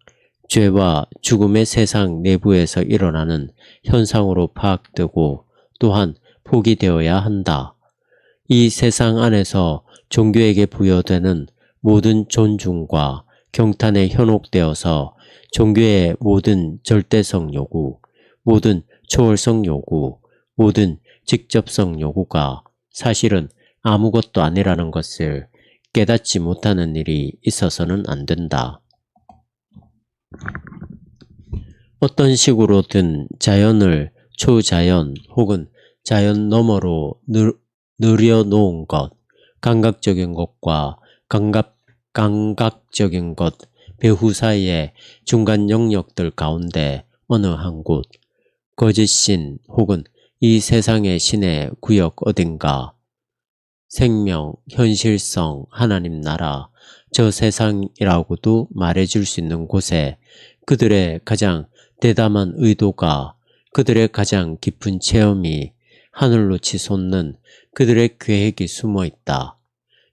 죄와 죽음의 세상 내부에서 일어나는 현상으로 파악되고 또한 포기되어야 한다. 이 세상 안에서 종교에게 부여되는 모든 존중과 경탄에 현혹되어서 종교의 모든 절대성 요구, 모든 초월성 요구, 모든 직접성 요구가 사실은 아무것도 아니라는 것을 깨닫지 못하는 일이 있어서는 안 된다. 어떤 식으로든 자연을 초자연 혹은 자연 너머로 늘여놓은 것, 감각적인 것과 감각적인 것 배후 사이의 중간 영역들 가운데 어느 한 곳, 거짓신 혹은 이 세상의 신의 구역 어딘가, 생명, 현실성, 하나님 나라, 저 세상이라고도 말해줄 수 있는 곳에 그들의 가장 대담한 의도가, 그들의 가장 깊은 체험이 하늘로 치솟는 그들의 계획이 숨어 있다.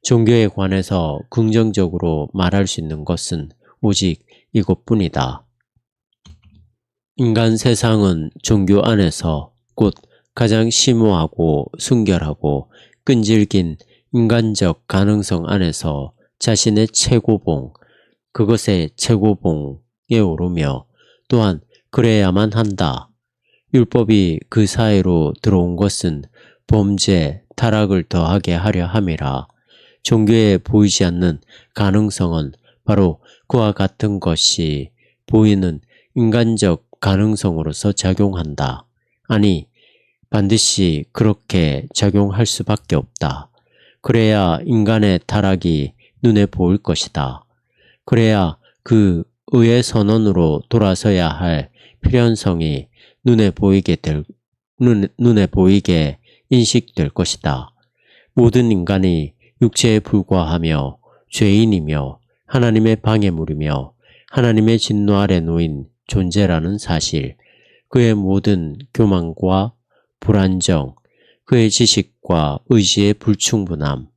종교에 관해서 긍정적으로 말할 수 있는 것은 오직 이것뿐이다. 인간 세상은 종교 안에서 곧 가장 심오하고 순결하고 끈질긴 인간적 가능성 안에서 자신의 최고봉, 그것의 최고봉에 오르며 또한 그래야만 한다. 율법이 그 사이로 들어온 것은 범죄, 타락을 더하게 하려 함이라. 종교에 보이지 않는 가능성은 바로 그와 같은 것이 보이는 인간적 가능성으로서 작용한다. 아니, 반드시 그렇게 작용할 수밖에 없다. 그래야 인간의 타락이 눈에 보일 것이다. 그래야 그 의의 선언으로 돌아서야 할 필연성이 눈에 보이게 인식될 것이다. 모든 인간이 육체에 불과하며 죄인이며 하나님의 방해물이며 하나님의 진노 아래 놓인 존재라는 사실, 그의 모든 교만과 불안정, 그의 지식과 의지의 불충분함,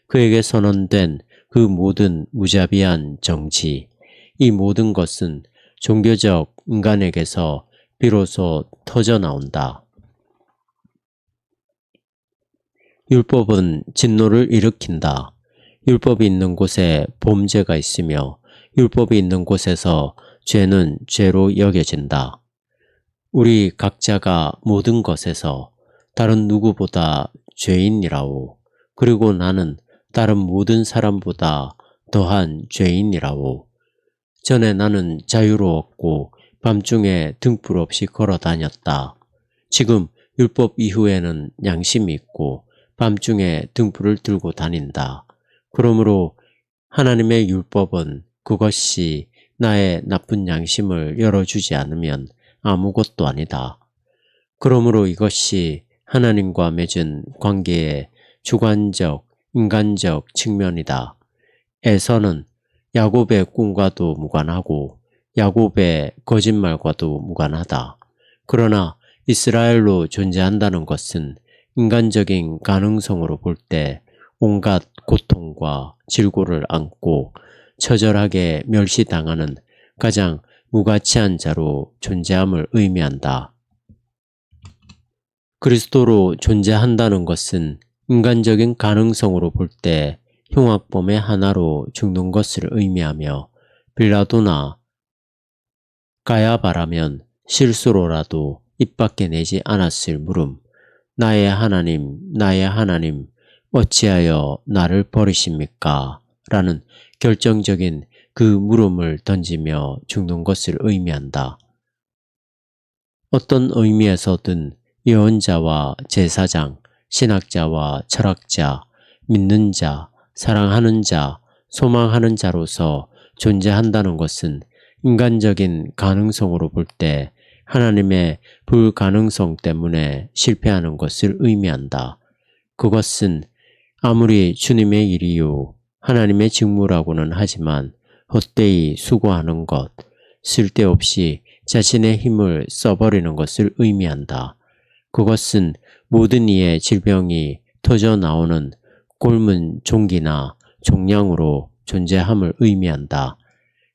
그에게 선언된 그 모든 무자비한 정치, 이 모든 것은 종교적 인간에게서 비로소 터져나온다. 율법은 진노를 일으킨다. 율법이 있는 곳에 범죄가 있으며 율법이 있는 곳에서 죄는 죄로 여겨진다. 우리 각자가 모든 것에서 다른 누구보다 죄인이라오. 그리고 나는 다른 모든 사람보다 더한 죄인이라오. 전에 나는 자유로웠고 밤중에 등불 없이 걸어 다녔다. 지금 율법 이후에는 양심이 있고 밤중에 등불을 들고 다닌다. 그러므로 하나님의 율법은 그것이 나의 나쁜 양심을 열어주지 않으면 아무것도 아니다. 그러므로 이것이 하나님과 맺은 관계의 주관적, 인간적 측면이다. 에서는 야곱의 꿈과도 무관하고 야곱의 거짓말과도 무관하다. 그러나 이스라엘로 존재한다는 것은 인간적인 가능성으로 볼 때 온갖 고통과 질고를 안고 처절하게 멸시당하는 가장 무가치한 자로 존재함을 의미한다. 그리스도로 존재한다는 것은 인간적인 가능성으로 볼 때 흉악범의 하나로 죽는 것을 의미하며 빌라도나 가야바라면 실수로라도 입 밖에 내지 않았을 물음, 나의 하나님, 나의 하나님, 어찌하여 나를 버리십니까? 라는 결정적인 그 물음을 던지며 죽는 것을 의미한다. 어떤 의미에서든 예언자와 제사장, 신학자와 철학자, 믿는 자, 사랑하는 자, 소망하는 자로서 존재한다는 것은 인간적인 가능성으로 볼 때 하나님의 불가능성 때문에 실패하는 것을 의미한다. 그것은 아무리 주님의 일이요 하나님의 직무라고는 하지만 헛되이 수고하는 것, 쓸데없이 자신의 힘을 써버리는 것을 의미한다. 그것은 모든 이의 질병이 터져 나오는 곪은 종기나 종양으로 존재함을 의미한다.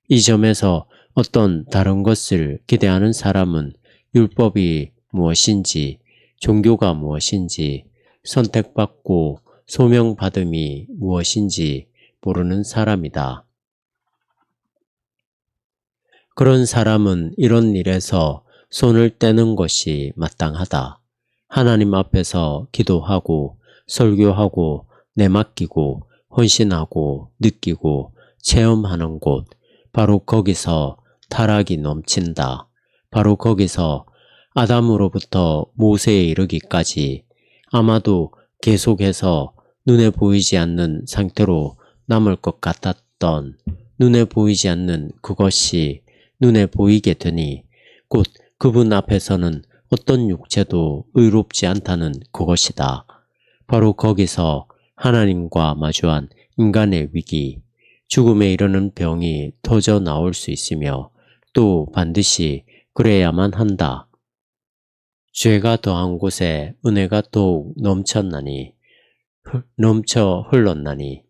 이 점에서 어떤 다른 것을 기대하는 사람은 율법이 무엇인지, 종교가 무엇인지, 선택받고 소명받음이 무엇인지 모르는 사람이다. 그런 사람은 이런 일에서 손을 떼는 것이 마땅하다. 하나님 앞에서 기도하고 설교하고 내맡기고 헌신하고 느끼고 체험하는 곳, 바로 거기서 타락이 넘친다. 바로 거기서 아담으로부터 모세에 이르기까지 아마도 계속해서 눈에 보이지 않는 상태로 남을 것 같았던 눈에 보이지 않는 그것이 눈에 보이게 되니 곧 그분 앞에서는 어떤 육체도 의롭지 않다는 그것이다. 바로 거기서 하나님과 마주한 인간의 위기, 죽음에 이르는 병이 터져 나올 수 있으며 또 반드시 그래야만 한다. 죄가 더한 곳에 은혜가 더욱 넘쳐 흘렀나니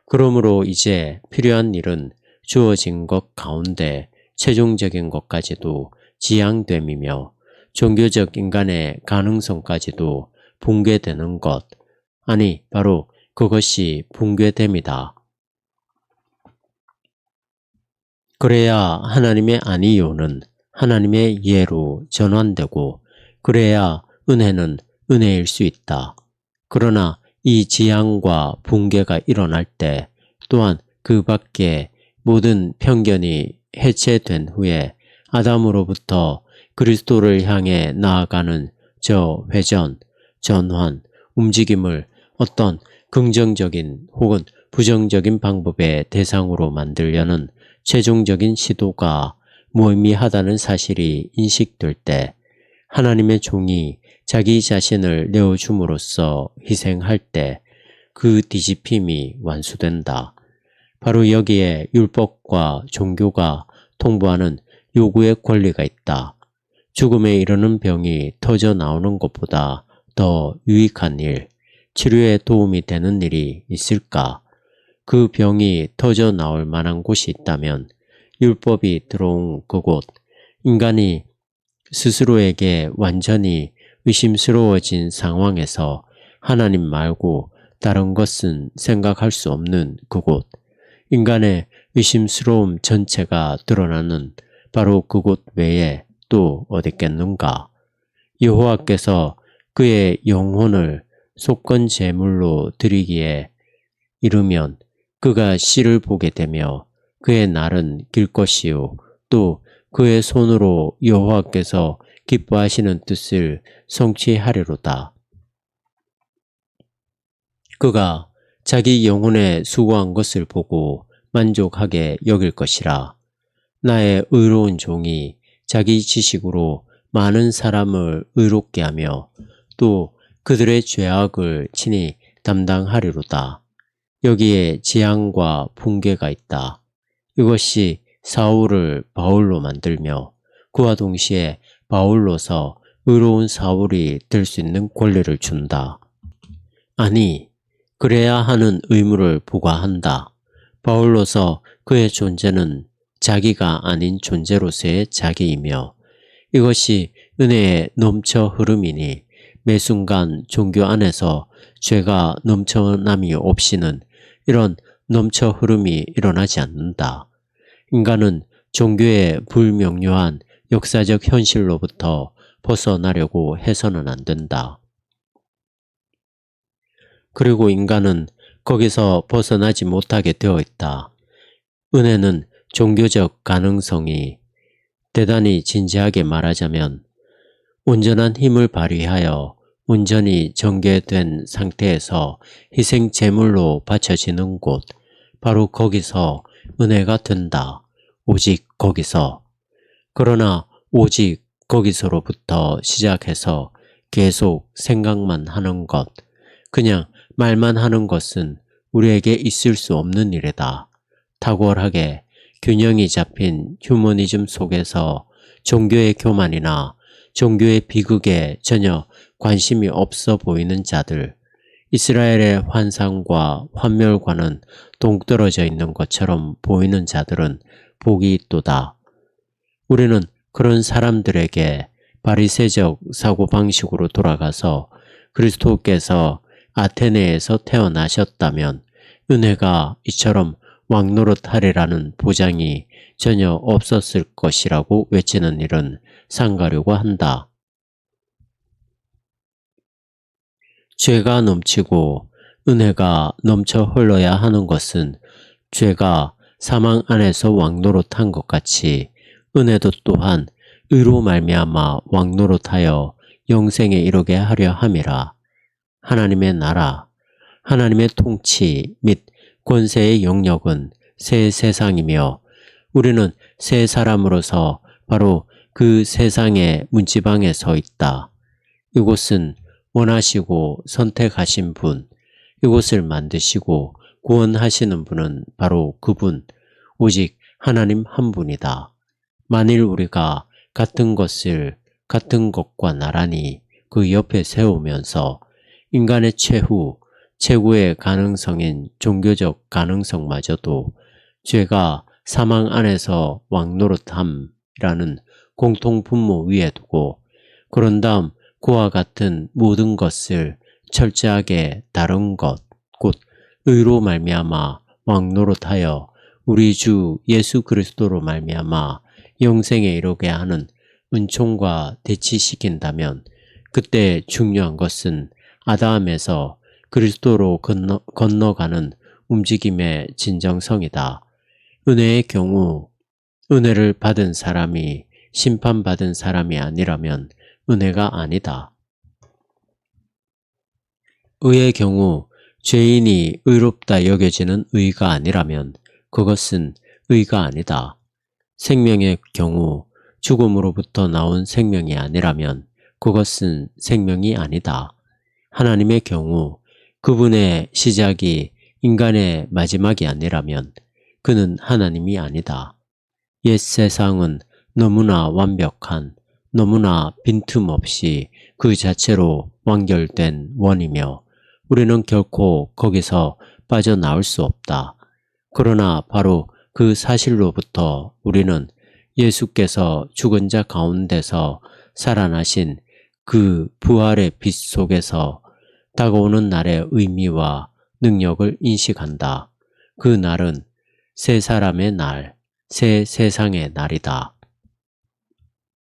그러므로 이제 필요한 일은 주어진 것 가운데 최종적인 것까지도 지향됨이며 종교적 인간의 가능성까지도 붕괴되는 것, 아니 바로 그것이 붕괴됨이다. 그래야 하나님의 아니요는 하나님의 예로 전환되고 그래야 은혜는 은혜일 수 있다. 그러나 이 지향과 붕괴가 일어날 때 또한 그 밖에 모든 편견이 해체된 후에 아담으로부터 그리스도를 향해 나아가는 저 회전, 전환, 움직임을 어떤 긍정적인 혹은 부정적인 방법의 대상으로 만들려는 최종적인 시도가 무의미하다는 사실이 인식될 때 하나님의 종이 자기 자신을 내어줌으로써 희생할 때 그 뒤집힘이 완수된다. 바로 여기에 율법과 종교가 통보하는 요구의 권리가 있다. 죽음에 이르는 병이 터져 나오는 것보다 더 유익한 일, 치료에 도움이 되는 일이 있을까? 그 병이 터져 나올 만한 곳이 있다면 율법이 들어온 그곳, 인간이 스스로에게 완전히 의심스러워진 상황에서 하나님 말고 다른 것은 생각할 수 없는 그곳, 인간의 의심스러움 전체가 드러나는 바로 그곳 외에 또 어딨겠는가? 여호와께서 그의 영혼을 속건 제물로 드리기에 이르면 그가 씨를 보게 되며 그의 날은 길 것이요 또 그의 손으로 여호와께서 기뻐하시는 뜻을 성취하리로다. 그가 자기 영혼에 수고한 것을 보고 만족하게 여길 것이라. 나의 의로운 종이 자기 지식으로 많은 사람을 의롭게 하며 또 그들의 죄악을 친히 담당하리로다. 여기에 재앙과 붕괴가 있다. 이것이 사울을 바울로 만들며 그와 동시에 바울로서 의로운 사울이 될 수 있는 권리를 준다. 아니, 그래야 하는 의무를 부과한다. 바울로서 그의 존재는 자기가 아닌 존재로서의 자기이며 이것이 은혜의 넘쳐 흐름이니 매 순간 종교 안에서 죄가 넘쳐남이 없이는 이런 넘쳐 흐름이 일어나지 않는다. 인간은 종교의 불명료한 역사적 현실로부터 벗어나려고 해서는 안 된다. 그리고 인간은 거기서 벗어나지 못하게 되어 있다. 은혜는 종교적 가능성이 대단히 진지하게 말하자면 온전한 힘을 발휘하여 온전히 전개된 상태에서 희생 제물로 바쳐지는 곳, 바로 거기서 은혜가 된다. 오직 거기서. 그러나 오직 거기서로부터 시작해서 계속 생각만 하는 것, 그냥 말만 하는 것은 우리에게 있을 수 없는 일이다. 탁월하게 균형이 잡힌 휴머니즘 속에서 종교의 교만이나 종교의 비극에 전혀 관심이 없어 보이는 자들, 이스라엘의 환상과 환멸과는 동떨어져 있는 것처럼 보이는 자들은 복이 있도다. 우리는 그런 사람들에게 바리새적 사고방식으로 돌아가서 그리스도께서 아테네에서 태어나셨다면 은혜가 이처럼 왕노릇하리라는 보장이 전혀 없었을 것이라고 외치는 일은 삼가려고 한다. 죄가 넘치고 은혜가 넘쳐 흘러야 하는 것은 죄가 사망 안에서 왕노릇한 것 같이 은혜도 또한 의로 말미암아 왕노릇하여 영생에 이르게 하려 함이라. 하나님의 나라, 하나님의 통치 및 권세의 영역은 새 세상이며 우리는 새 사람으로서 바로 그 세상의 문지방에 서 있다. 이곳은 원하시고 선택하신 분, 이곳을 만드시고 구원하시는 분은 바로 그분, 오직 하나님 한 분이다. 만일 우리가 같은 것과 나란히 그 옆에 세우면서 인간의 최고의 가능성인 종교적 가능성마저도 죄가 사망 안에서 왕노릇함이라는 공통분모 위에 두고 그런 다음 그와 같은 모든 것을 철저하게 다른 것, 곧 의로 말미암아 왕노릇하여 우리 주 예수 그리스도로 말미암아 영생에 이르게 하는 은총과 대치시킨다면 그때 중요한 것은 아담에서 그리스도로 건너가는 움직임의 진정성이다. 은혜의 경우 은혜를 받은 사람이 심판받은 사람이 아니라면 은혜가 아니다. 의의 경우 죄인이 의롭다 여겨지는 의가 아니라면 그것은 의가 아니다. 생명의 경우 죽음으로부터 나온 생명이 아니라면 그것은 생명이 아니다. 하나님의 경우 그분의 시작이 인간의 마지막이 아니라면 그는 하나님이 아니다. 옛 세상은 너무나 완벽한, 너무나 빈틈없이 그 자체로 완결된 원이며 우리는 결코 거기서 빠져나올 수 없다. 그러나 바로 그 사실로부터 우리는 예수께서 죽은 자 가운데서 살아나신 그 부활의 빛 속에서 다가오는 날의 의미와 능력을 인식한다. 그 날은 새 사람의 날, 새 세상의 날이다.